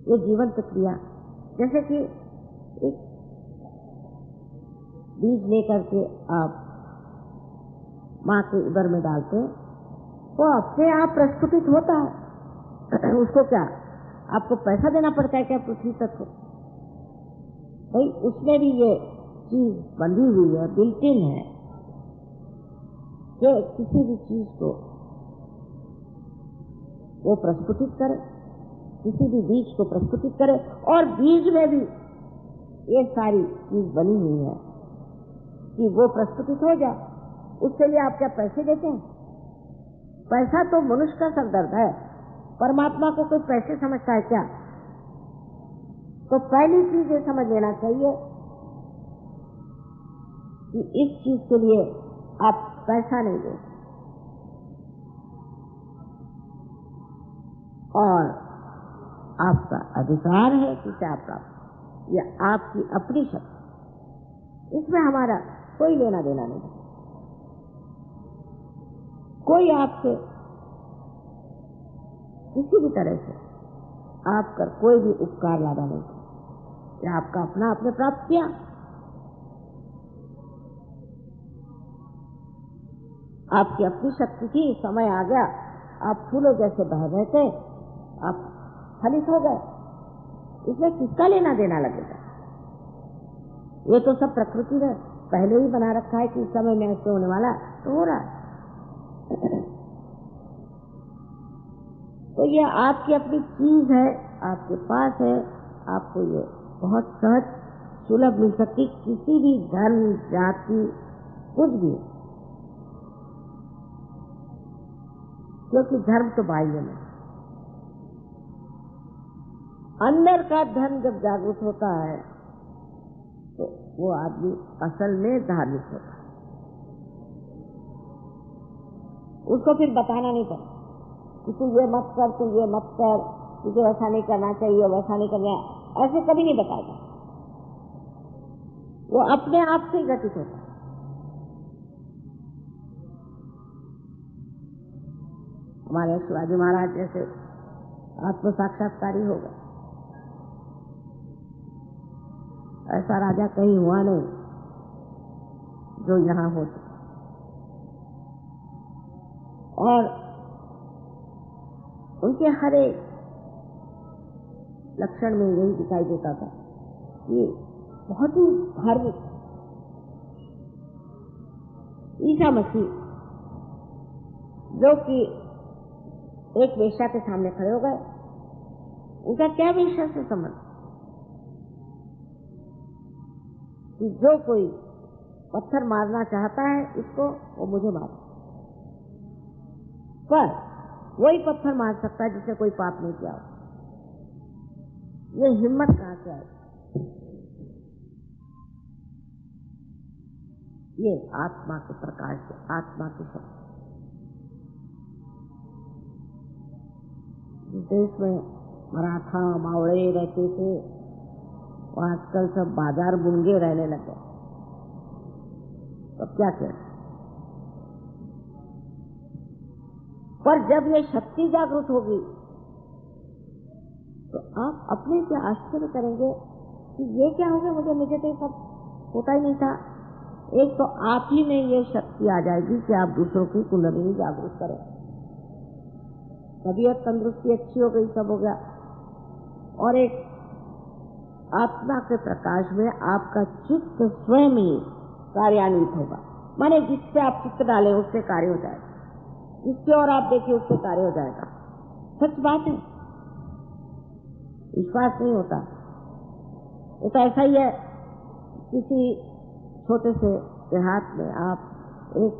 ये जीवंत क्रिया, जैसे कि एक बीज लेकर के आप माँ के उदर में डालते हैं, वो अपने आप प्रस्फुटित होता है। उसको क्या आपको पैसा देना पड़ता है क्या पृथ्वी तक को? भाई उसमें भी ये चीज बंधी हुई है, बिल्ट इन है कि किसी भी चीज को वो प्रस्फुटित करे, किसी भी बीज को प्रस्फुटित करे, और बीज में भी ये सारी चीज बनी हुई है कि वो प्रस्फुटित हो जाए। उसके लिए आप क्या पैसे देते हैं? पैसा तो मनुष्य का सरदर्द है, परमात्मा को कोई पैसे समझता है क्या? तो पहली चीज ये समझ लेना चाहिए कि इस चीज के लिए आप पैसा नहीं दो, और आपका अधिकार है कि क्या प्राप्त, यह आपकी अपनी शक्ति, इसमें हमारा कोई लेना देना नहीं। कोई आपसे किसी भी तरह से आप कर कोई भी उपकार लादा नहीं, यह आपका अपना आपने प्राप्त किया। आपकी अपनी शक्ति थी, समय आ गया, आप फूलों जैसे बह रहे थे, आप फलित हो गए, इसमें किसका लेना देना लगेगा? ये तो सब प्रकृति ने पहले ही बना रखा है कि इस समय में ऐसे होने वाला, तो हो रहा है। तो ये आपकी अपनी चीज है, आपके पास है, आपको ये बहुत सहज सुलभ मिल सकती, किसी भी धर्म जाति कुछ भी, क्योंकि धर्म तो बाह्य में, अंदर का धर्म जब जागृत होता है तो वो आदमी असल में धार्मिक होता है। उसको फिर बताना नहीं पड़ता कि तू ये मत कर, तू ये मत कर, तुझे वैसा नहीं करना चाहिए, वैसा नहीं करना, ऐसे कभी नहीं बताएगा। वो अपने आप से ही घटित होता है। हमारे शिवाजी महाराज जैसे आत्म साक्षात्कारी हो गए, ऐसा राजा कहीं हुआ नहीं जो यहां हो चुका। और उनके हर एक लक्षण में यही दिखाई देता था कि बहुत ही धार्मिक। ईसा मसीह जो कि एक वेश्या के सामने खड़े हो गए, उनका क्या वेश्या से संबंध कि जो कोई पत्थर मारना चाहता है इसको, वो मुझे मारे, पर वही पत्थर मार सकता है जिसे कोई पाप नहीं किया हो। ये हिम्मत कहां से आई? ये आत्मा के प्रकाश से, आत्मा की शक्ति। जिस देश में मराठा मावड़े रहते थे, वो आजकल सब बाजार बुंगे रहने लगे, तो क्या करें? पर जब ये शक्ति जागृत होगी तो आप अपने से आश्चर्य करेंगे कि ये क्या हो गया, मुझे तो सब होता ही नहीं था, एक तो आप ही में ये शक्ति आ जाएगी कि आप दूसरों की कुंडलिनी जागरूक करें। तबीयत तंदुरुस्ती अच्छी हो गई, सब हो गया। और एक आत्मा के प्रकाश में आपका चित्त स्वयं ही कार्यान्वित होगा। माने जिससे आप चित्त डालें उससे कार्य हो जाएगा, जिसके और आप देखिए उससे कार्य हो जाएगा। सच बात है, विश्वास नहीं होता। ये तो ऐसा ही है, किसी छोटे से देहात में आप एक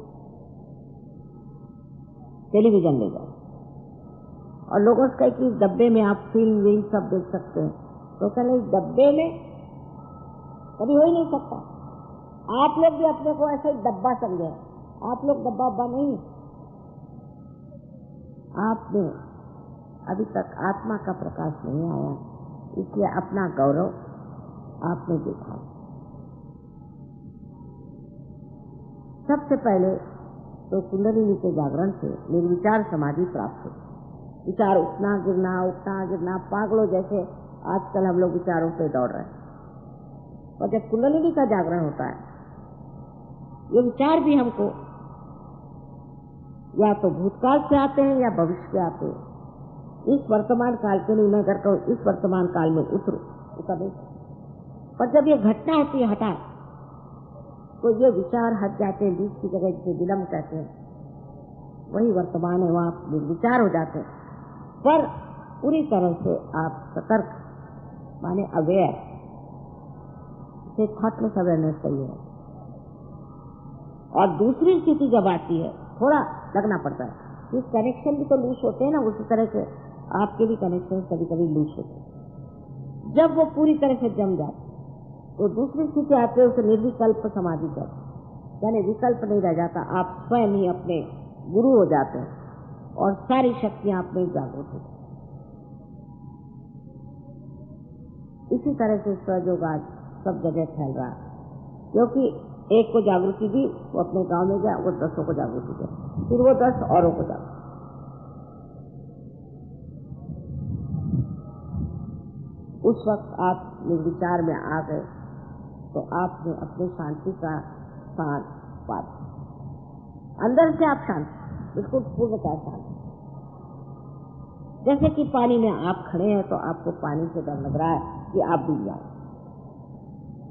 टेलीविजन ले जाओ और लोगों से कहे कि डब्बे में आप फिल्म विल्म सब देख सकते हैं, तो कहें इस डब्बे में कभी हो ही नहीं सकता। आप लोग भी अपने को ऐसा ही डब्बा समझे। आप लोग डब्बा उब्बा नहीं, आप में अभी तक आत्मा का प्रकाश नहीं आया, इसलिए अपना गौरव आपने देखा। सबसे पहले तो कुंडलिनी के जागरण से निर्विचार समाधि प्राप्त हो। विचार उठना गिरना पागलों जैसे आजकल हम लोग विचारों पे दौड़ रहे हैं। और जब कुंडलिनी का जागरण होता है, ये विचार भी हमको या तो भूतकाल से आते हैं या भविष्य से आते हैं। इस वर्तमान काल के लिए मैं करता हूँ, इस वर्तमान काल में उतरे। पर जब ये घटना होती है हठात, तो ये विचार हट जाते हैं बीच की जगह, जिसे विलंब कहते हैं। वही वर्तमान है, वहां विचार हो जाते हैं। पर पूरी तरह से आप सतर्क माने अवेयर, इसे थॉटलेस अवेयरनेस चाहिए। और दूसरी स्थिति जब आती है, थोड़ा लगना पड़ता है। इस कनेक्शन भी तो लूज होते हैं ना, उसी तरह से आपके भी कनेक्शन कभी कभी लूज होते हैं। जब वो पूरी तरह से जम जाते तो दूसरी स्थिति आती है, उसे निर्विकल्प समाधि करते, यानी विकल्प नहीं रह जाता, आप स्वयं ही अपने गुरु हो जाते हैं और सारी शक्तियां आप में जागृत होती। इसी तरह से सहयोग आज सब जगह फैल रहा है, क्योंकि एक को जागृति दी, वो अपने गांव में गया, वो 10 को जागृति दिया, फिर वो 10 औरों को जागृति। उस वक्त आप निर्विचार में आ गए तो आपने अपने शांति का स्थान पा दिया। अंदर से आप शांत, बिल्कुल पूर्णतः शांत। जैसे कि पानी में आप खड़े हैं तो आपको पानी से डर लग रहा है कि आप डूब जाए,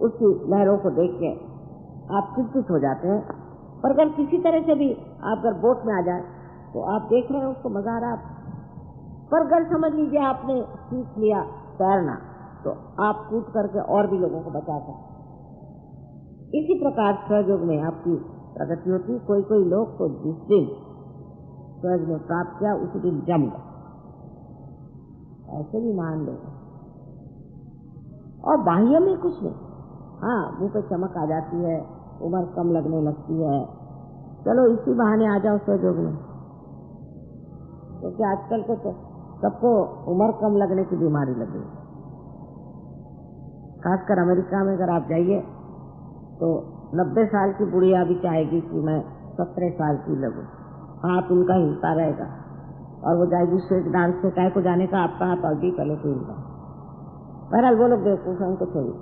उसकी लहरों को देख के आप चिंतित हो जाते हैं। पर अगर किसी तरह से भी आप अगर बोट में आ जाए तो आप देख रहे हैं, उसको मजा आ रहा है। पर अगर समझ लीजिए आपने सीख लिया तैरना, तो आप कूद करके और भी लोगों को बचा सकते। इसी प्रकार सहयोग में आपकी प्रगति होती। कोई कोई लोग तो जिस दिन सहयोग में प्राप्त किया उसी दिन जम गए, ऐसे भी मान लोग। और बाह्य में कुछ नहीं, हाँ मुंह पे चमक आ जाती है, उम्र कम लगने लगती है, चलो इसी बहाने आ जाओ सहयोग में। क्योंकि आजकल को तो सबको उम्र कम लगने की बीमारी लगी। खासकर अमेरिका में अगर आप जाइए तो 90 साल की बुढ़िया भी चाहेगी कि मैं 17 साल की लगूं। हाथ उनका हिलता रहेगा और वो जाएगी शेख डांस से, काय को जाने का, आपका हाथ अभी पहले से हिलता। बहरहाल वो लोग बेवकूफ हैं, उनको छोड़िए।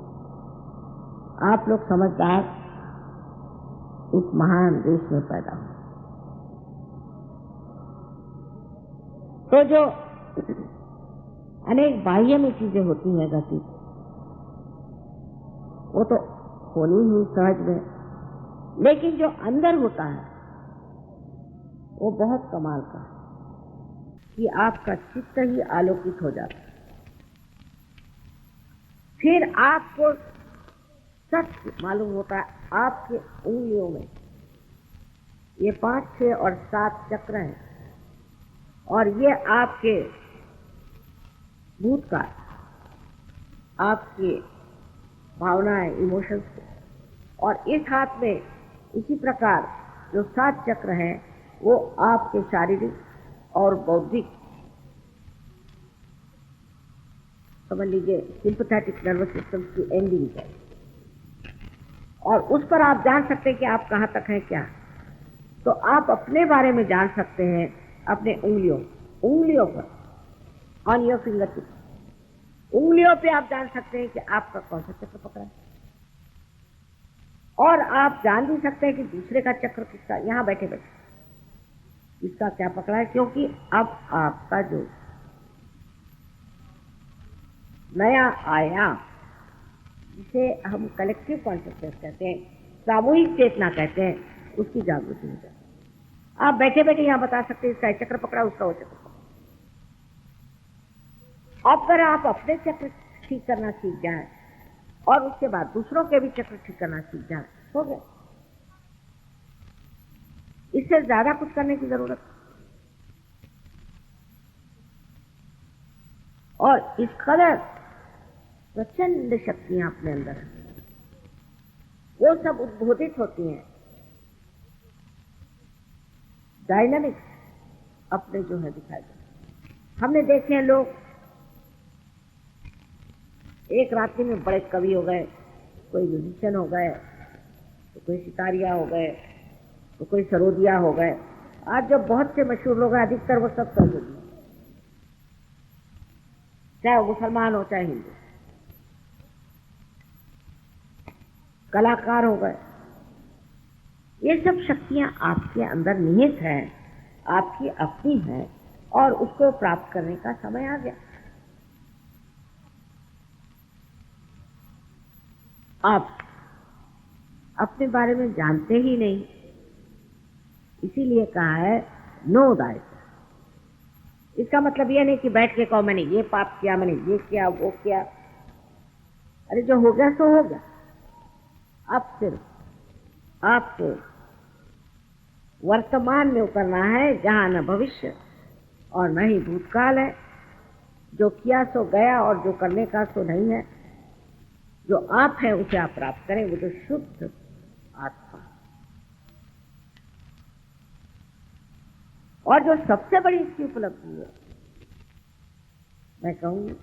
आप लोग समझदार इस महान देश में पैदा हुए। तो जो अनेक बाह्य में चीजें होती हैं गति, वो तो होनी ही सहज में, लेकिन जो अंदर होता है वो बहुत कमाल का है कि आपका चित्त ही आलोकित हो जाता है। फिर आपको सच मालूम होता है, आपके उंगलियों में ये 5, 6 और 7 चक्र हैं और ये आपके भूतकाल, आपके भावनाएं, इमोशंस, और इस हाथ में इसी प्रकार जो 7 चक्र हैं वो आपके शारीरिक और बौद्धिक, समझ लीजिए सिंपैथेटिक नर्वस सिस्टम की एंडिंग है। और उस पर आप जान सकते हैं कि आप कहाँ तक हैं क्या। तो आप अपने बारे में जान सकते हैं अपने उंगलियों पर, ऑन योर फिंगर टिप, उंगलियों पे आप जान सकते हैं कि आपका कौन सा चक्र पकड़ा है। और आप जान भी सकते हैं कि दूसरे का चक्र किसका, यहां बैठे बैठे किसका क्या पकड़ा है, क्योंकि अब आपका जो नया आया, जिसे हम कलेक्टिव कॉन्शियसनेस कहते हैं, सामूहिक चेतना कहते हैं, उसकी जागृति हो जाए। आप बैठे बैठे यहां बता सकते हैं इसका चक्र पकड़ा, उसका वो चक्र पकड़ा। अगर आप अपने चक्र ठीक करना सीख जाए और उसके बाद दूसरों के भी चक्र ठीक करना सीख जाए, हो गया। इससे ज्यादा कुछ करने की जरूरत है। और इस कदर प्रचंड शक्तियां अपने अंदर हैं, वो सब उद्बोधित होती हैं, डायनामिक्स अपने जो है दिखाई देते। हमने देखे हैं लोग एक रात्रि में बड़े कवि हो गए, कोई म्यूजिशियन हो गए, तो कोई सितारिया हो गए, तो कोई सरोदिया हो गए। आज जो बहुत से मशहूर लोग हैं, अधिकतर वो सब कर देते, चाहे वो मुसलमान हो चाहे हिंदू, कलाकार हो गए। ये सब शक्तियां आपके अंदर निहित हैं, आपकी अपनी हैं, और उसको प्राप्त करने का समय आ गया। आप अपने बारे में जानते ही नहीं, इसीलिए कहा है नो दायित्व। इसका मतलब यह नहीं कि बैठ के कहो मैंने ये पाप किया, मैंने ये किया, वो किया। अरे जो हो गया सो हो गया। अब सिर्फ आपको वर्तमान में उतरना है, जहां न भविष्य और न ही भूतकाल है। जो किया सो गया और जो करने का सो नहीं है। जो आप हैं उसे आप प्राप्त करें, वो जो शुद्ध आत्मा। और जो सबसे बड़ी इसकी उपलब्धि है, मैं कहूं,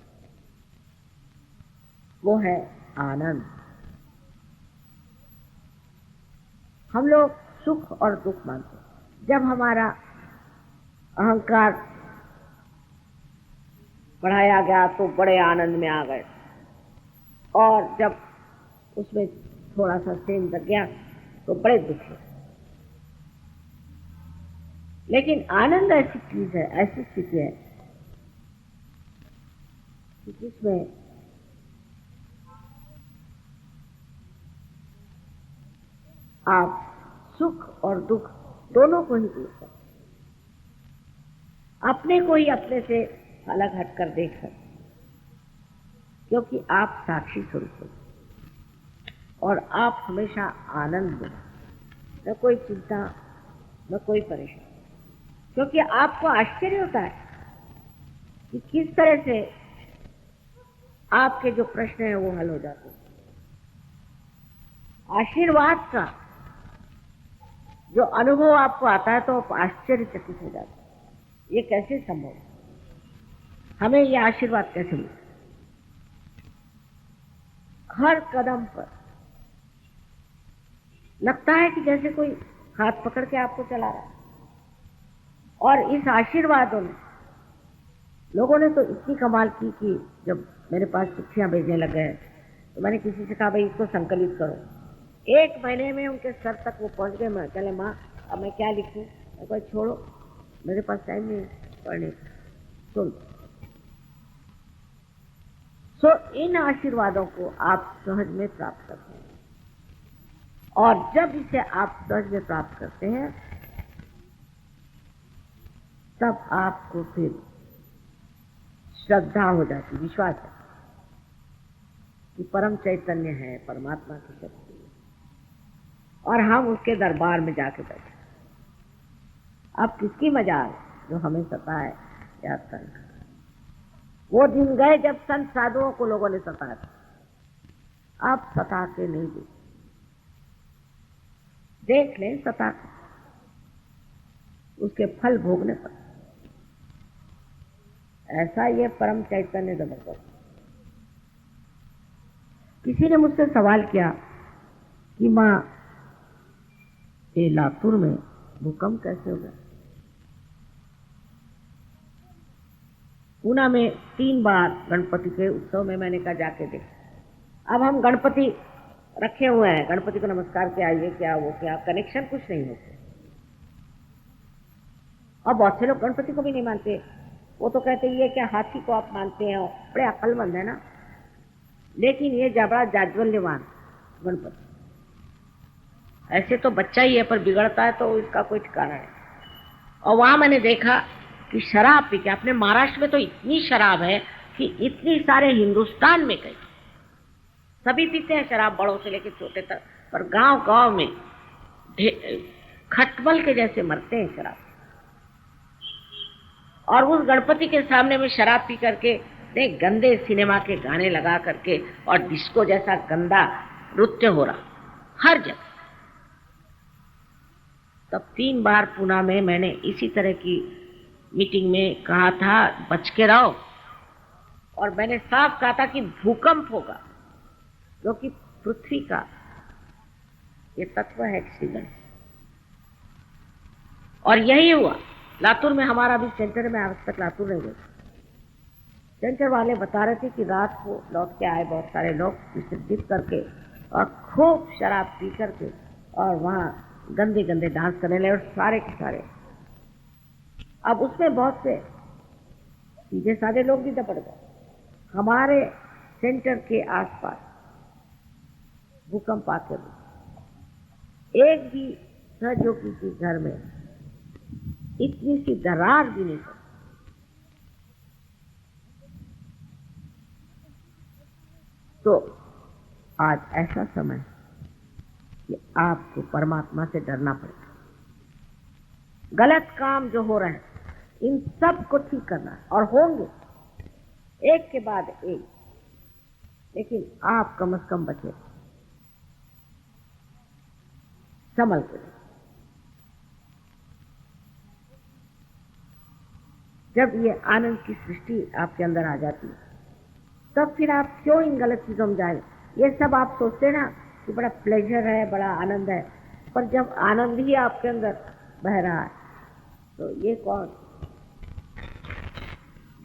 वो है आनंद। हम लोग सुख और दुख मानते हैं। जब हमारा अहंकार बढ़ाया गया तो बड़े आनंद में आ गए, और जब उसमें थोड़ा सा सेंध लग गया तो बड़े दुख हुए। लेकिन आनंद ऐसी चीज है, ऐसी स्थिति है कि जिसमें आप सुख और दुख दोनों को ही देख सकते, अपने को ही अपने से अलग हटकर देख सकते, क्योंकि आप साक्षी स्वरूप हो और आप हमेशा आनंद में, न कोई चिंता न कोई परेशानी। क्योंकि आपको आश्चर्य होता है कि किस तरह से आपके जो प्रश्न हैं वो हल हो जाते हैं। आशीर्वाद का जो अनुभव आपको आता है तो आप आश्चर्यचकित हो जाते हैं, ये कैसे संभव है, हमें ये आशीर्वाद कैसे मिला। हर कदम पर लगता है कि जैसे कोई हाथ पकड़ के आपको चला रहा है। और इस आशीर्वादों ने, लोगों ने तो इतनी कमाल की कि जब मेरे पास चिट्ठियां भेजने लग गए तो मैंने किसी से कहा भाई इसको संकलित करो। 1 महीने में उनके सर तक वो पहुंच गए। मैं चले माँ अब मैं क्या लिखूं, मैं कोई छोड़ो, मेरे पास टाइम नहीं पढ़ने। सुन, सो इन आशीर्वादों को आप सहज में प्राप्त करते हैं, और जब इसे आप सहज में प्राप्त करते हैं तब आपको फिर श्रद्धा हो जाती, विश्वास है कि परम चैतन्य है, परमात्मा की शक्ति है, और हम उसके दरबार में जाके बैठे। अब किसकी मजाल जो हमें सताए या तंग। वो दिन गए जब संत साधुओं को लोगों ने सताया था। आप सता के नहीं देख लें, सता के उसके फल भोगने पर। ऐसा ये परम चैतन्य जबरदस्त। किसी ने मुझसे सवाल किया कि माँ ये लातूर में भूकंप कैसे हो गया। पूना में 3 बार गणपति के उत्सव में मैंने कहा जाके देख। अब हम गणपति रखे हुए हैं, गणपति को नमस्कार किया, ये क्या वो क्या, कनेक्शन कुछ नहीं होते। और बहुत से लोग गणपति को भी नहीं मानते, वो तो कहते ये क्या हाथी को आप मानते हैं, बड़े अक्लमंद है ना। लेकिन ये बड़ा जाज्वल्यवान गणपति, ऐसे तो बच्चा ही है पर बिगड़ता है तो इसका कोई ठिकाना है। और वहां मैंने देखा कि शराब पी के, अपने महाराष्ट्र में तो इतनी शराब है कि इतनी सारे हिंदुस्तान में कहीं सभी पीते हैं शराब, बड़ों से लेकर छोटे तक, पर गांव गांव में खटमल के जैसे मरते हैं शराब। और उस गणपति के सामने में शराब पी करके गंदे सिनेमा के गाने लगा करके और डिस्को जैसा गंदा नृत्य हो रहा हर जगह। तब 3 बार पुणे में मैंने इसी तरह की मीटिंग में कहा था बच के रहो, और मैंने साफ कहा था कि भूकंप होगा, क्योंकि पृथ्वी का ये तत्व है ऑक्सीजन। और यही हुआ लातूर में, हमारा भी सेंटर में, आज तक लातूर नहीं गए। सेंटर वाले बता रहे थे कि रात को लौट के आए बहुत सारे लोग विसर्जित करके और खूब शराब पी करके और वहां गंदे गंदे डांस करने लगे, और सारे के सारे। अब उसमें बहुत से सीधे साधे लोग भी दबड़ गए। हमारे सेंटर के आसपास भूकंप आके एक भी सहयोगी के घर में इतनी सी दरार भी नहीं पड़ी। तो आज ऐसा समय कि आपको परमात्मा से डरना पड़ेगा। गलत काम जो हो रहे हैं इन सब को ठीक करना है, और होंगे एक के बाद एक, लेकिन आप कम से कम बचे, संभल के। जब ये आनंद की सृष्टि आपके अंदर आ जाती है, तब फिर आप क्यों इन गलत चीजों में जाए। ये सब आप सोचते ना कि बड़ा प्लेजर है, बड़ा आनंद है, पर जब आनंद ही आपके अंदर बह रहा है तो ये कौन।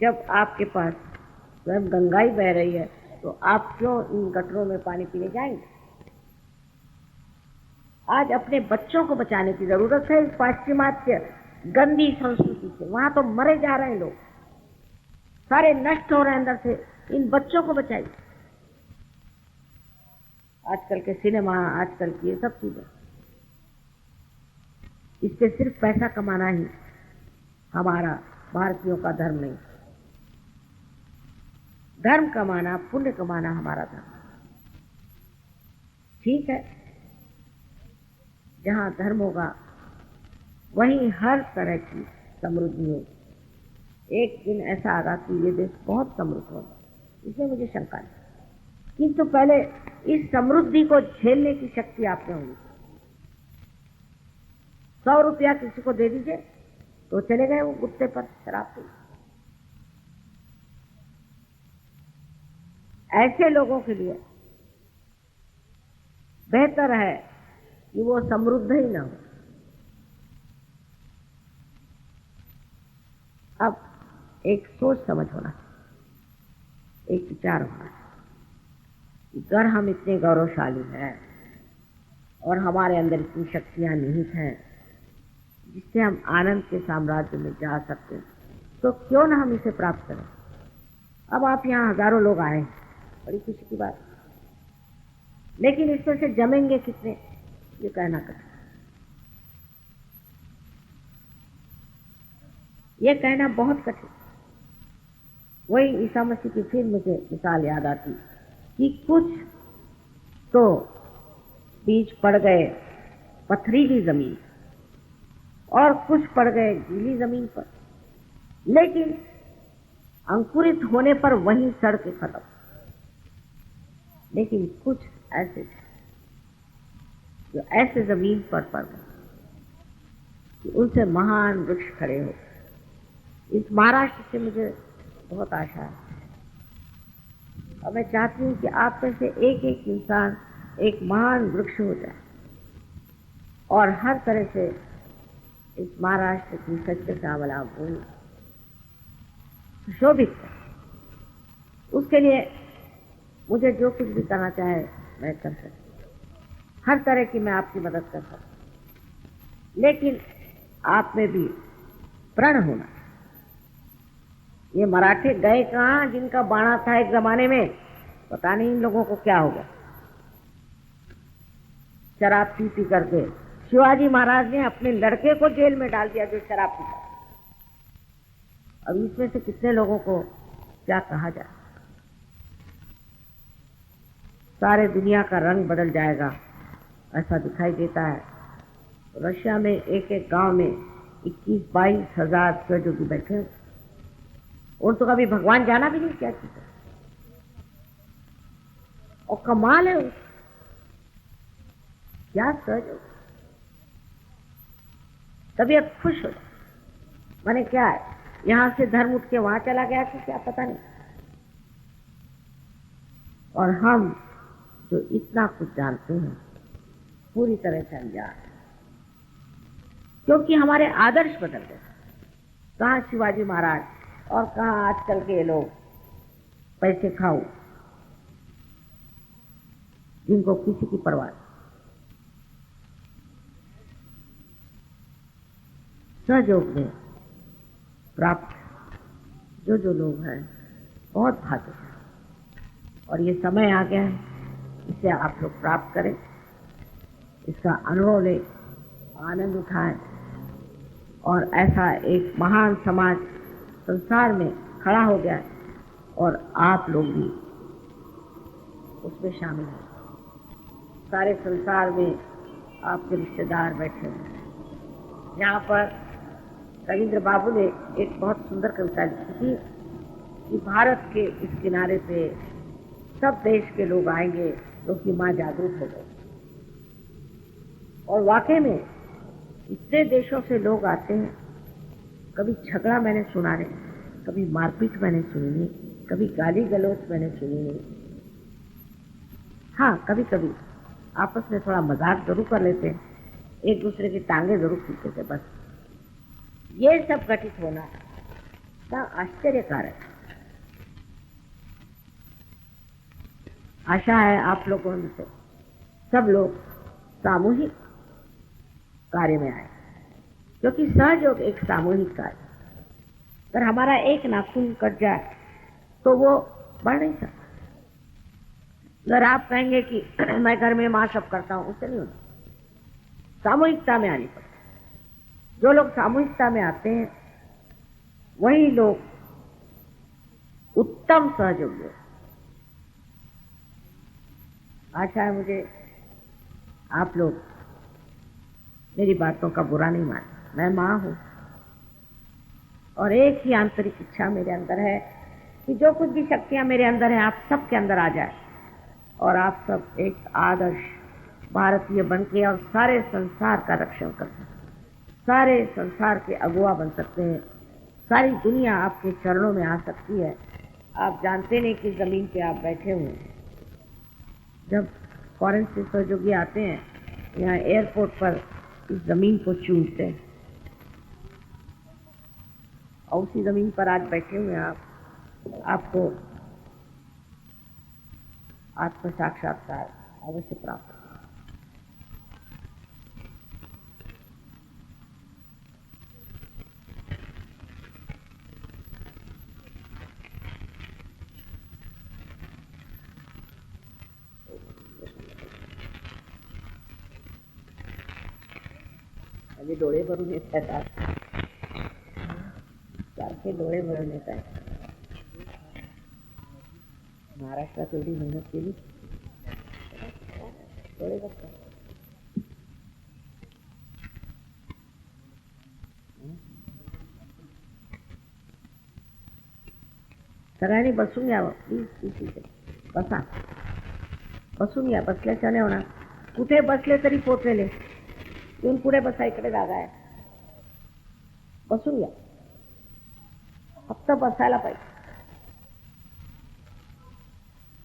जब आपके पास स्वयं गंगा ही बह रही है तो आप क्यों इन गटरों में पानी पीने जाएंगे। आज अपने बच्चों को बचाने की जरूरत है इस पाश्चिमात्य गंदी संस्कृति से। वहां तो मरे जा रहे हैं लोग, सारे नष्ट हो रहे हैं अंदर से। इन बच्चों को बचाइए। आजकल के सिनेमा, आजकल की ये सब चीजें, इससे सिर्फ पैसा कमाना ही हमारा भारतीयों का धर्म नहीं। धर्म कमाना, पुण्य कमाना हमारा धर्म। ठीक है, जहां धर्म होगा वहीं हर तरह की समृद्धि होगी। एक दिन ऐसा आगा कि ये देश बहुत समृद्ध होगा, इसमें मुझे शंका नहीं। किंतु पहले इस समृद्धि को झेलने की शक्ति आप में होगी। 100 रुपया किसी को दे दीजिए तो चले गए वो गुत्ते पर शराब पी। ऐसे लोगों के लिए बेहतर है कि वो समृद्ध ही ना हो। अब एक सोच समझ होना, एक विचार होना, अगर हम इतने गौरवशाली हैं और हमारे अंदर इतनी शक्तियां निहित हैं जिससे हम आनंद के साम्राज्य में जा सकते हैं, तो क्यों ना हम इसे प्राप्त करें। अब आप यहाँ हजारों लोग आए, बड़ी खुशी की बात, लेकिन इसमें से जमेंगे कितने ये कहना कठिन। ये कहना बहुत कठिन। वही ईसा मसीह की फिर मुझे मिसाल याद आती कि कुछ तो बीज पड़ गए पथरीली जमीन और कुछ पड़ गए गीली जमीन पर, लेकिन अंकुरित होने पर वहीं सड़ के खत्म। लेकिन कुछ ऐसे जो ऐसे जमीन पर पड़ गए कि उनसे महान वृक्ष खड़े हो। इस महाराष्ट्र से मुझे बहुत आशा है, और मैं चाहती हूँ कि आप में से एक एक इंसान एक महान वृक्ष हो जाए और हर तरह से इस महाराष्ट्र की सच्चे श्यामला भूमि सुशोभित है। उसके लिए मुझे जो कुछ भी करना चाहे मैं कर सकती हूँ। हर तरह की मैं आपकी मदद कर सकता हूं, लेकिन आप में भी प्रण होना। ये मराठे गए कहां जिनका बाणा था एक जमाने में, पता नहीं इन लोगों को क्या होगा। शराब पी करके शिवाजी महाराज ने अपने लड़के को जेल में डाल दिया जो शराब पीता। अब इसमें से कितने लोगों को क्या कहा जाए। सारे दुनिया का रंग बदल जाएगा ऐसा दिखाई देता है। रशिया में एक एक गांव में 21-22 हजार सहयोगी बैठे हैं, और तो कभी भगवान जाना भी नहीं क्या चीज। और कमाल है क्या सहयोग, तबीयत खुश हो जाए। माने क्या है, यहां से धर्म उठ के वहां चला गया कि क्या पता नहीं। और हम जो इतना कुछ जानते हैं पूरी तरह से अनजान, क्योंकि हमारे आदर्श बदल गए। कहां शिवाजी महाराज और कहां आजकल के लोग पैसे खाओ जिनको किसी की परवाह नहीं। सहयोग में प्राप्त जो लोग हैं बहुत भाग्यशाली, और ये समय आ गया है इसे आप लोग प्राप्त करें, इसका अनुभव लें, आनंद उठाएं, और ऐसा एक महान समाज संसार में खड़ा हो गया है, और आप लोग भी उसमें शामिल हैं। सारे संसार में आपके रिश्तेदार बैठे हैं। यहाँ पर रविंद्र बाबू ने एक बहुत सुंदर कविता लिखी थी कि भारत के इस किनारे पे सब देश के लोग आएंगे क्योंकि माँ जागरूक हो गई। और वाकई में इतने देशों से लोग आते हैं, कभी झगड़ा मैंने सुना नहीं, कभी मारपीट मैंने सुनी नहीं, कभी गाली गलौज मैंने सुनी नहीं। हाँ, कभी कभी आपस में थोड़ा मजाक जरूर कर लेते हैं, एक दूसरे की टांगे जरूर खींचते थे, बस। ये सब घटित होना का आश्चर्यकारक है। आशा है आप लोगों में से सब लोग सामूहिक कार्य में आए, क्योंकि सहयोग एक सामूहिक कार्य। अगर हमारा एक नाखून कट जाए तो वो बढ़ नहीं सकता। अगर आप कहेंगे कि मैं घर में माँ सब करता हूं, उससे नहीं होता। सामूहिकता में आनी पड़ती। जो लोग सामूहिकता में आते हैं वही लोग उत्तम सहयोगी होते। आशा है मुझे आप लोग मेरी बातों का बुरा नहीं माने। मैं माँ हूं, और एक ही आंतरिक इच्छा मेरे अंदर है कि जो कुछ भी शक्तियां मेरे अंदर है आप सबके अंदर आ जाए, और आप सब एक आदर्श भारतीय बनके और सारे संसार का रक्षण कर सकते, सारे संसार के अगुवा बन सकते हैं। सारी दुनिया आपके चरणों में आ सकती है। आप जानते नहीं कि जमीन पे आप बैठे हुए हैं। जब फॉरेन से सहयोगी आते हैं यहाँ एयरपोर्ट पर, इस जमीन को चूमते हैं, और उसी जमीन पर आज बैठे हुए हैं आप। आपको आत्म साक्षात्कार अवश्य प्राप्त। अभी डोळे भरून येत आहेत, सारखे डोळे भरून येत आहेत। महाराष्ट्रात एवढी मेहनत केली, डोळे बघतात। सगळ्यांनी बसून घ्यावं प्लीज, प्लीज बसा, बसून घ्या। बसल्याच्या नाही होणार, कुठे बसले तरी पोचलेले। येऊन पुढे बसा, इकडे जागा आहे, बसून घ्या। फक्त बसायला पाहिजे।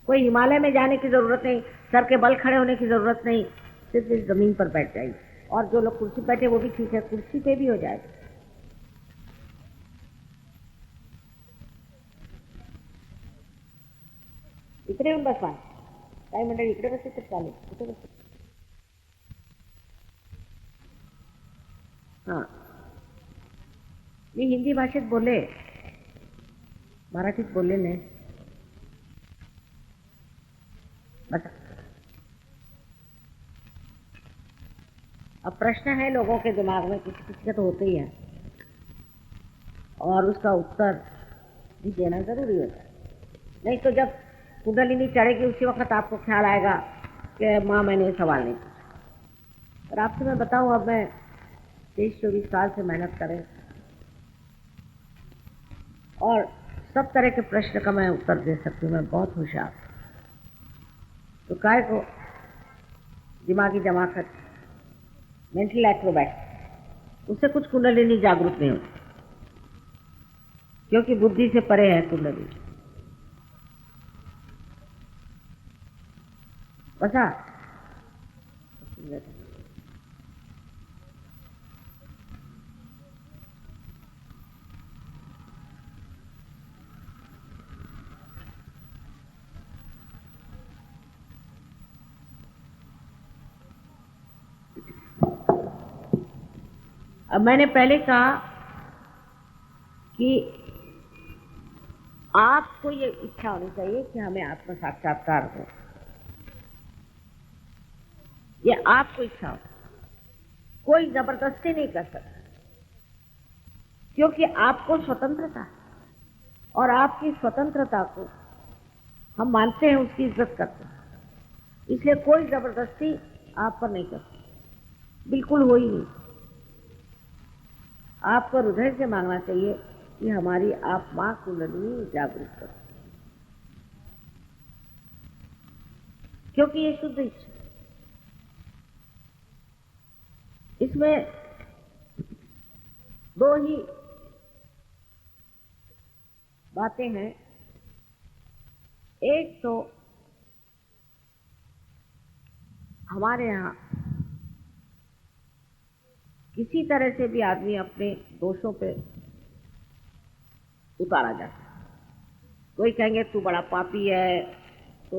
कोई हिमालय में जाने की जरूरत नहीं, सर के बल खड़े होने की जरूरत नहीं, सिर्फ इस जमीन पर बैठ जाइए। और जो लोग कुर्सी बैठे वो भी ठीक है, कुर्सी पे भी हो जाए। इकडे येऊन बसवा, काही मंडळी इकडे बसले तर चालेल, कुठे बसले हां, मी हिंदी भाषेत बोलले, मराठीत बोलले नाही. बता. अब प्रश्न है लोगों के दिमाग में, किसी किसी का तो होते ही है, और उसका उत्तर भी देना जरूरी होता है. नहीं तो जब कुंडलिनी चढ़ेगी उसी वक्त आपको ख्याल आएगा कि माँ मैंने ये सवाल नहीं पूछा. और आपसे मैं बताऊं, अब मैं 23-24 साल से मेहनत करें और सब तरह के प्रश्न का मैं उत्तर दे सकती हूँ. मैं बहुत होशियार. तो काय को दिमागी जमाखट, मेंटल एक्रोबैट, उससे कुछ कुंडलिनी जागरूक नहीं होती, क्योंकि बुद्धि से परे है कुंडलिनी. बसा. अब मैंने पहले कहा कि आपको ये इच्छा होनी चाहिए कि हमें आत्म साक्षात्कार हो. ये आपको इच्छा हो, कोई जबरदस्ती नहीं कर सकता, क्योंकि आपको स्वतंत्रता है और आपकी स्वतंत्रता को हम मानते हैं, उसकी इज्जत करते हैं. इसलिए कोई जबरदस्ती आप पर नहीं करता, बिल्कुल हो ही नहीं. आपको हृदय से मांगना चाहिए कि हमारी आप मां कुंडलिनी जागरूक करो, क्योंकि ये शुद्ध इच्छा. इसमें दो ही बातें हैं. एक तो हमारे यहाँ किसी तरह से भी आदमी अपने दोषों पे उतारा जाता है. कोई कहेंगे तू बड़ा पापी है, तो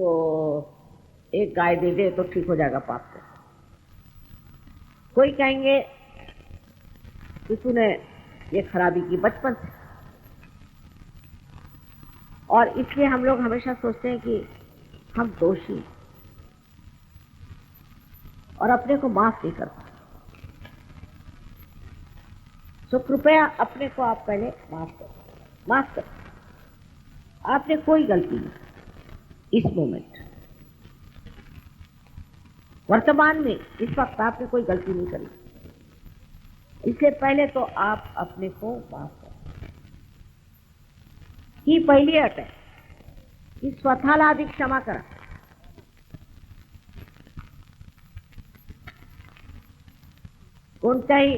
एक गाय दे दे तो ठीक हो जाएगा पाप से. कोई कहेंगे कि तूने ये खराबी की बचपन से. और इसलिए हम लोग हमेशा सोचते हैं कि हम दोषी और अपने को माफ नहीं कर पाते. तो कृपया अपने को आप पहले माफ करो. माफ करो, आपने कोई गलती नहीं. इस मोमेंट, वर्तमान में, इस वक्त आपने कोई गलती नहीं करी. इसलिए पहले तो आप अपने को माफ करो. ही पहिली अट आहे की स्वतःला आधी क्षमा करा. कोणत्याही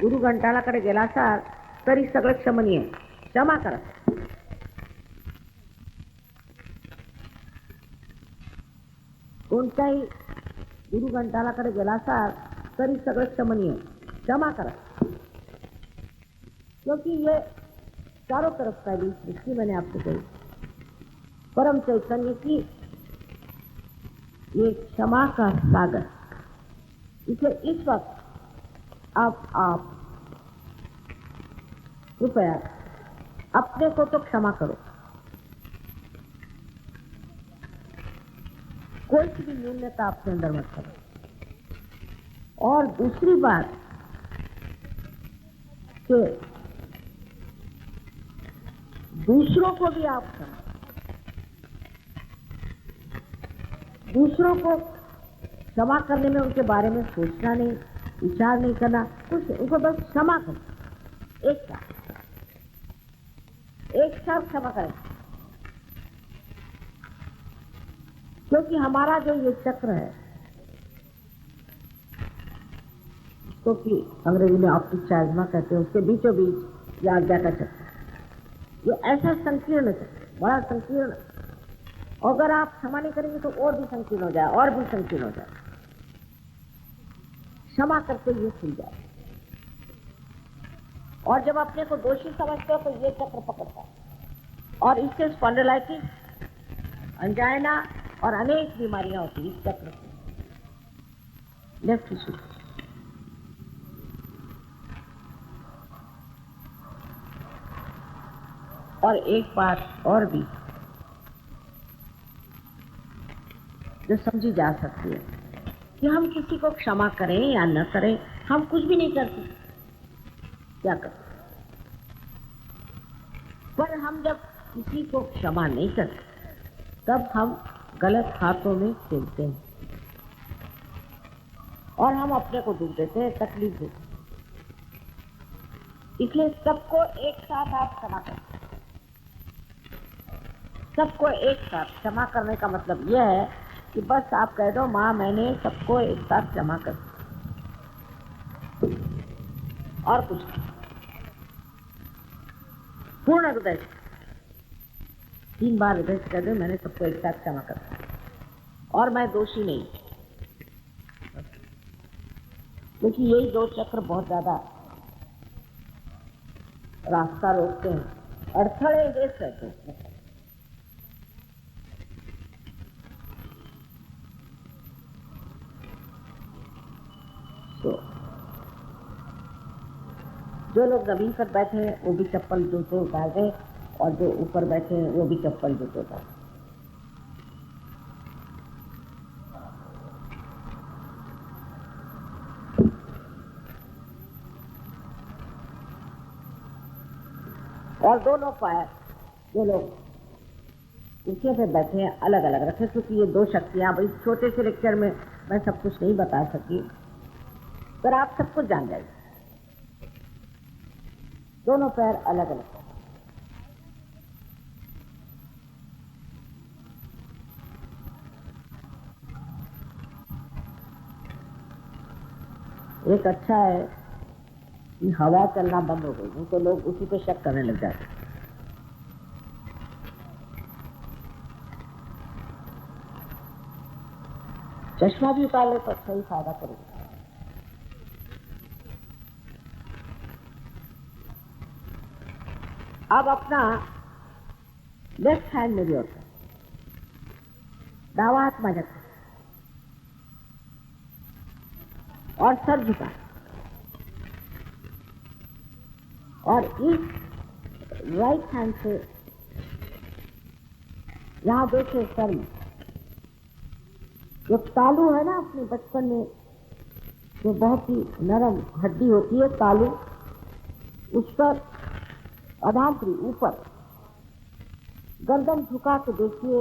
गुरु घंटाळाकडे गेला असाल तरी सगळं क्षमनीय. क्षमा करा. कोणत्याही गुरु घंटाळाकडे गेला असाल तरी सगळं क्षमनीय. क्षमा करा, क्योंकि ये चारों तरफ फैली सृष्टि, मैंने आपको कही, परम चैतन्य की ये क्षमा का सागर. इसे इस वक्त आप कृपया अपने को तो क्षमा करो. कोई सी भी न्यूनता अपने अंदर मत करो. और दूसरी बात कि दूसरों को भी आप क्षमा. दूसरों को क्षमा करने में उनके बारे में सोचना नहीं, विचार नहीं करना, कुछ उनको बस क्षमा करो. एक साथ क्षमा करें. क्योंकि हमारा जो ये चक्र है, तो कि अंग्रेजी में ऑप्टिक चार्जमा कहते हैं, उसके बीचों बीच ये आज्ञा का चक्र, ये ऐसा संकीर्ण चक्र, बड़ा संकीर्ण. अगर आप क्षमा नहीं करेंगे तो और भी संकीर्ण हो जाए, और भी संकीर्ण हो जाए. क्षमा करके ये खुल जाए. और जब अपने को दोषी समझते हो तो ये चक्र पकड़ता है, और इससे स्पॉन्डिलाइटिस, अंजाइना और अनेक बीमारियां होती हैं इस चक्र से. Left issue. और एक बात और भी जो समझी जा सकती है कि हम किसी को क्षमा करें या न करें, हम कुछ भी नहीं करते, क्या करते। पर हम जब किसी को क्षमा नहीं करते तब हम गलत हाथों में खेलते हैं और हम अपने को दुख देते हैं, तकलीफ देते हैं। इसलिए सबको एक साथ आप क्षमा करें। सबको एक साथ क्षमा करने का मतलब यह है कि बस आप कह दो, माँ मैंने सबको एक साथ क्षमा कर, और कुछ पूर्ण हृदय से 3 बार हृदय से कह दो, मैंने सबको एक साथ क्षमा कर और मैं दोषी नहीं। क्योंकि यही 2 चक्र बहुत ज्यादा रास्ता रोकते हैं, अड़थड़े देश रहते हैं। तो जो लोग जमीन पर बैठे हैं वो भी चप्पल जूते उतार गए, और जो ऊपर बैठे हैं वो भी चप्पल जूते उतार। और दोनों पैर जो लोग कुर्सी पे बैठे हैं अलग अलग रखे, क्योंकि ये 2 शक्तियां, भाई छोटे से लेक्चर में मैं सब कुछ नहीं बता सकी, पर आप सब कुछ जान जाइए। दोनों पैर अलग अलग, एक अच्छा है कि हवा चलना बंद हो गई, नहीं तो लोग उसी पे शक करने लग जाते। चश्मा भी उतार ले तो अच्छा ही फायदा करेगा। अब अपना लेफ्ट हैंड मेरी ओर, दावा हाथ माझ्या और सर झुका, और इस राइट हैंड से यहां देखिए सर में जो तालू है ना, अपने बचपन में जो बहुत ही नरम हड्डी होती है तालू, उस पर अधांतरी ऊपर गर्दन झुका के देखिए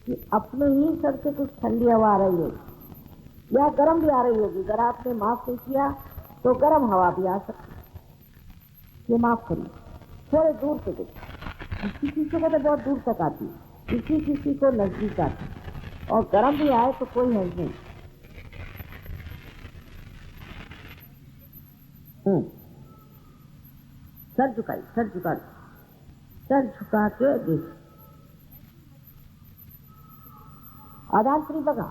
कि अपने ही सर से कुछ ठंडी हवा आ रही है या गर्म भी आ रही होगी। अगर आपने माफ नहीं किया तो गर्म हवा भी आ सकती है, ये माफ करिए। थोड़े दूर से देखिए, किसी को तो बहुत दूर तक आती है, किसी को नजदीक आती है, और गर्म भी आए तो कोई हर्ज नहीं। सर झुकाई, सर झुका, सर झुका के देख, अधांतरी बघा,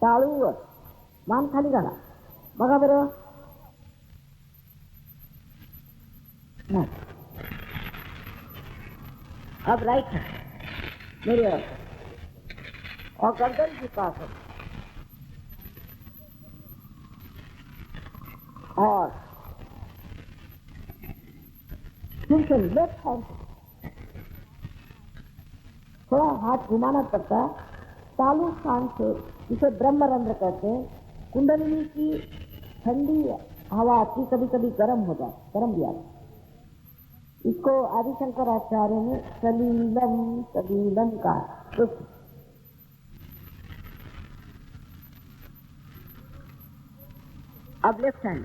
टाळूवर मान खाली घाला, बघा बरं। अब राइट है मेरे और गर्दन झुका कर, और फिर से लेफ्ट हैंड थोड़ा हाथ घुमाना पड़ता है तालू स्थान से, जिसे ब्रह्मरंध्र कहते हैं। कुंडलिनी की ठंडी हवा आती, कभी कभी गर्म हो जाती, गर्म भी आती। इसको आदि शंकराचार्य ने सलीलम सलीलम का। अब लेफ्ट हैंड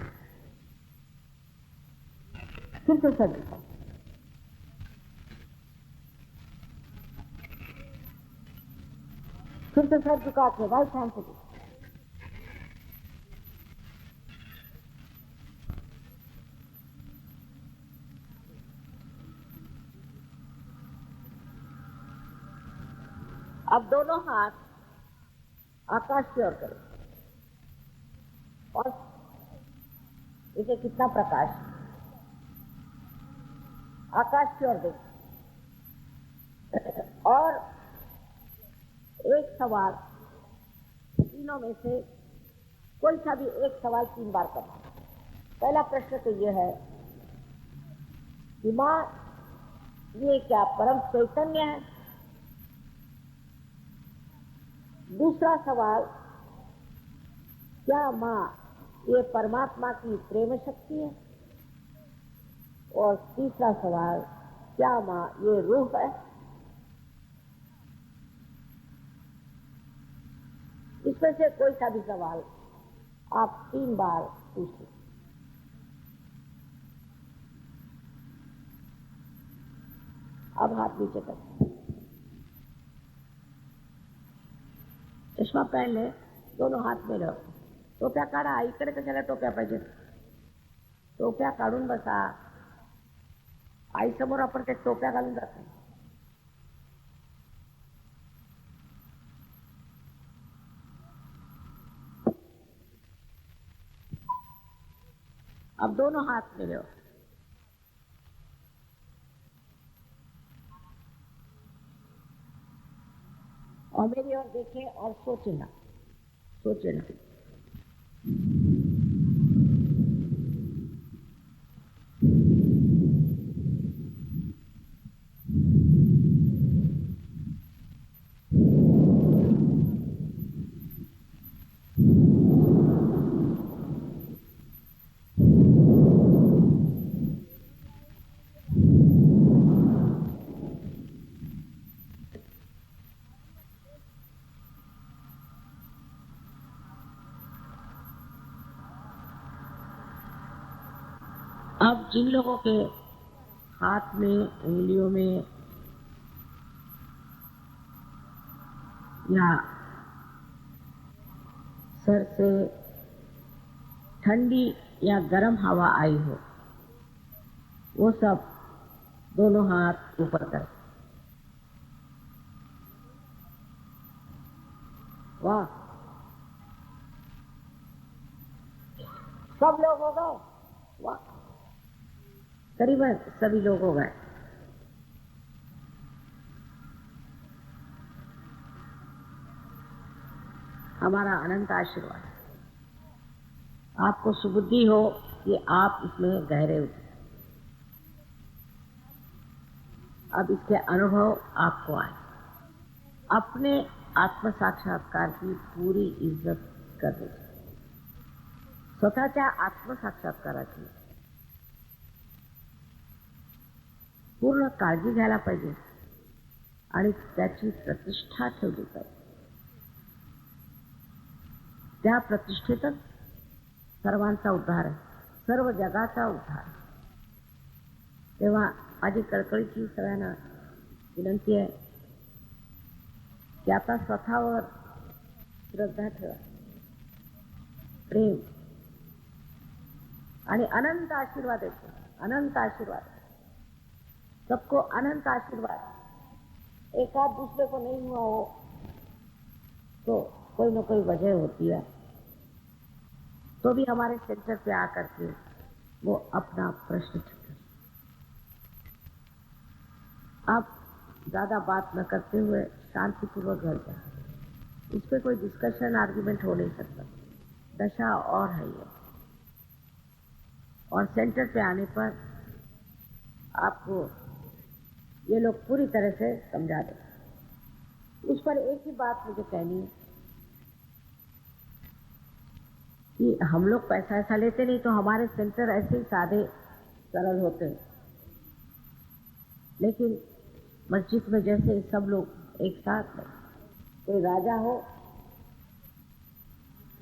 फिर से सर झुका, फिर से सर झुका के राइट हैंड से। अब दोनों हाथ आकाश की ओर करें, और इसे कितना प्रकाश, आकाश की ओर देखें, और एक सवाल तीनों में से कोई सा भी एक सवाल 3 बार करना। पहला प्रश्न तो यह है कि मां ये क्या परम चैतन्य है? दूसरा सवाल, क्या माँ ये परमात्मा की प्रेम शक्ति है? और तीसरा सवाल, क्या माँ ये रूह है? इसमें से कोई सा भी सवाल आप 3 बार पूछ लें। अब हाथ नीचे कर, चष्मा पहन ले, दोनों हात में रहो. टोप्या काढा, इकडे कशाला टोप्या पाहिजे? टोप्या काढून बसा. आईसमोर आपण ते टोप्या घालून जात नाही. अब दोनों हाथ में लो. और मेरी ओर देखें और सोचे ना, सोचे ना. अब जिन लोगों के हाथ में, उंगलियों में या सर से ठंडी या गर्म हवा आई हो, वो सब दोनों हाथ ऊपर कर. वाह, सब लोग हो गए. वाह, करीबन सभी लोग हो गए. हमारा अनंत आशीर्वाद. आपको सुबुद्धि हो कि आप इसमें गहरे उतरे. अब इसके अनुभव आपको आए. अपने आत्म साक्षात्कार की पूरी इज्जत करनी चाहिए. स्वतःच्या आत्मसाक्षात्काराची पूर्ण काळजी घ्यायला पाहिजे आणि त्याची प्रतिष्ठा ठेवली पाहिजे. त्या प्रतिष्ठेतच सर्वांचा उद्धार आहे, सर्व जगाचा उद्धार. तेव्हा माझी कळकळीची सगळ्यांना विनंती आहे की आता स्वतःवर श्रद्धा ठेवा, प्रेम आणि अनंत आशीर्वाद येतो. अनंत आशीर्वाद, सबको अनंत आशीर्वाद. एक आध दूसरे को नहीं हुआ हो तो कोई न कोई वजह होती है, तो भी हमारे सेंटर पे आकर के वो अपना प्रश्न ठीक कर. आप ज्यादा बात न करते हुए शांतिपूर्वक घर जाए. इस पे कोई डिस्कशन, आर्ग्यूमेंट हो नहीं सकता. दशा और है ये. और सेंटर पे आने पर आपको ये लोग पूरी तरह से समझा दें. उस पर एक ही बात मुझे कहनी है कि हम लोग पैसा ऐसा लेते नहीं, तो हमारे सेंटर ऐसे ही सादे सरल होते हैं. लेकिन मस्जिद में जैसे सब लोग एक साथ हैं, कोई राजा हो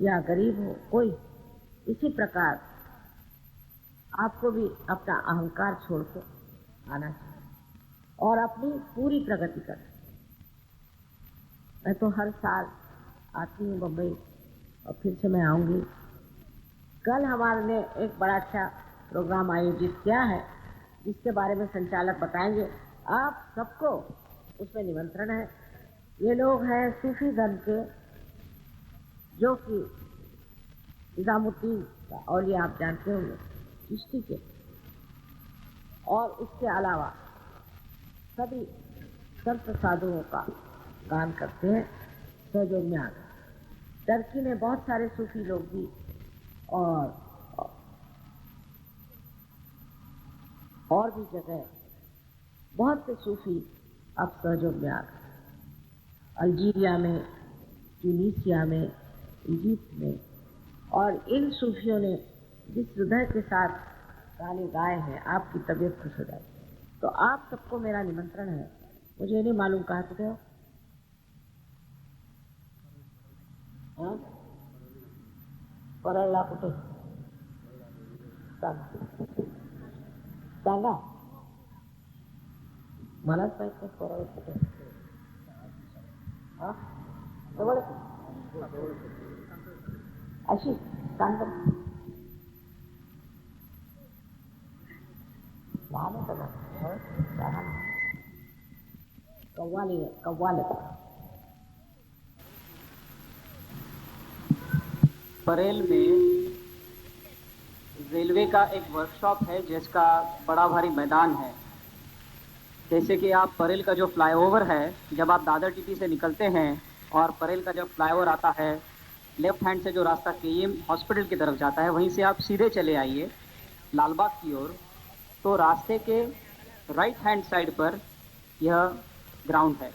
या गरीब हो, कोई, इसी प्रकार आपको भी अपना अहंकार छोड़ के आना चाहिए और अपनी पूरी प्रगति कर. मैं तो हर साल आती हूँ बम्बई और फिर से मैं आऊंगी. कल हमारे ने एक बड़ा अच्छा प्रोग्राम आयोजित किया है जिसके बारे में संचालक बताएंगे. आप सबको उसमें निमंत्रण है. ये लोग हैं सूफी धर्म के, जो कि निजामुद्दीन का औलिया आप जानते होंगे, चिश्ती के, और उसके अलावा सभी संत साधुओं का गान करते हैं. सहयोग में आ गए. टर्की में बहुत सारे सूफी लोग भी और भी जगह बहुत से सूफी अब सहयोग में आ गए। अल्जीरिया में, ट्यूनीसिया में, इजिप्ट में, और इन सूफियों ने जिस हृदय के साथ गाने गाए हैं, आपकी तबीयत खुश हो जाएगी। तो आप सबको मेरा निमंत्रण है। मुझे नहीं मालूम कहाँ से हो। परळला कुठे? सांगा, मलाच माहित नाही परळ कुठे. जवळ अशी सांग. लहान होतं ना, कव्वाली कव्वाल. बरेल में रेलवे का एक वर्कशॉप है जिसका बड़ा भारी मैदान है। जैसे कि आप परेल का जो फ्लाईओवर है, जब आप दादर टीटी से निकलते हैं और परेल का जब फ्लाईओवर आता है, लेफ्ट हैंड से जो रास्ता केईएम हॉस्पिटल की तरफ जाता है, वहीं से आप सीधे चले आइए लालबाग की ओर, तो रास्ते के राइट हैंड साइड पर यह ग्राउंड है।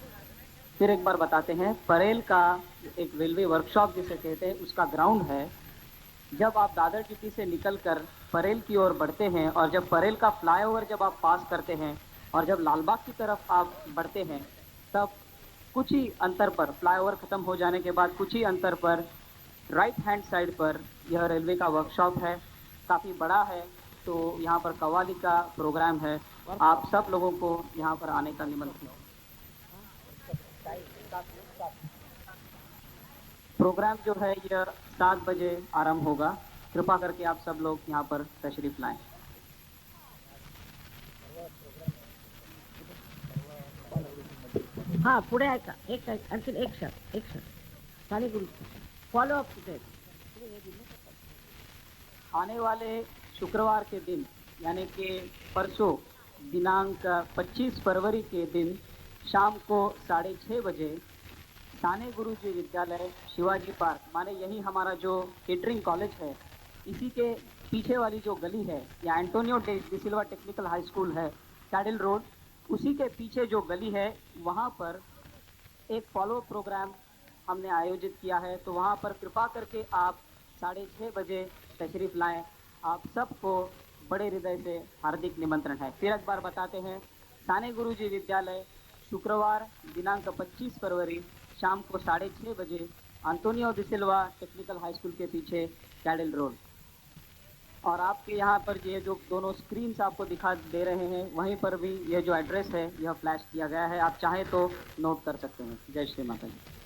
फिर एक बार बताते हैं, परेल का एक रेलवे वर्कशॉप जिसे कहते हैं उसका ग्राउंड है। जब आप दादर टीटी से निकलकर परेल की ओर बढ़ते हैं और जब परेल का फ्लाईओवर जब आप पास करते हैं और जब लालबाग की तरफ आप बढ़ते हैं, तब कुछ ही अंतर पर, फ्लाईओवर खत्म हो जाने के बाद कुछ ही अंतर पर राइट हैंड साइड पर यह रेलवे का वर्कशॉप है। काफ़ी बड़ा है। तो यहाँ पर कव्वाली का प्रोग्राम है। आप सब लोगों को यहाँ पर आने का निमंत्रण है। प्रोग्राम जो है यह 7 बजे आरंभ होगा। कृपा करके आप सब लोग यहाँ पर तशरीफ लाएं। हाँ, पुढे ऐका, आणखी एक क्षण साने गुरु फॉलो अप कुठे? आने वाले शुक्रवार के दिन, यानी कि परसों दिनांक 25 फरवरी के दिन शाम को 6:30 बजे साने गुरुजी विद्यालय, शिवाजी पार्क, माने यही हमारा जो केटरिंग कॉलेज है, इसी के पीछे वाली जो गली है, या एंटोनियो डी सिल्वा टेक्निकल हाई स्कूल है, कैडल रोड, उसी के पीछे जो गली है, वहाँ पर एक फॉलो प्रोग्राम हमने आयोजित किया है। तो वहाँ पर कृपा करके आप 6:30 बजे तशरीफ़ लाएं। आप सबको बड़े हृदय से हार्दिक निमंत्रण है। फिर एक बार बताते हैं, साने गुरुजी विद्यालय, शुक्रवार दिनांक 25 फरवरी शाम को 6:30 बजे, एंटोनियो डी सिल्वा टेक्निकल हाई स्कूल के पीछे कैडल रोड। और आपके यहाँ पर ये जो दोनों स्क्रीन्स आपको दिखा दे रहे हैं, वहीं पर भी यह जो एड्रेस है यह फ्लैश किया गया है। आप चाहें तो नोट कर सकते हैं। जय श्री माता जी।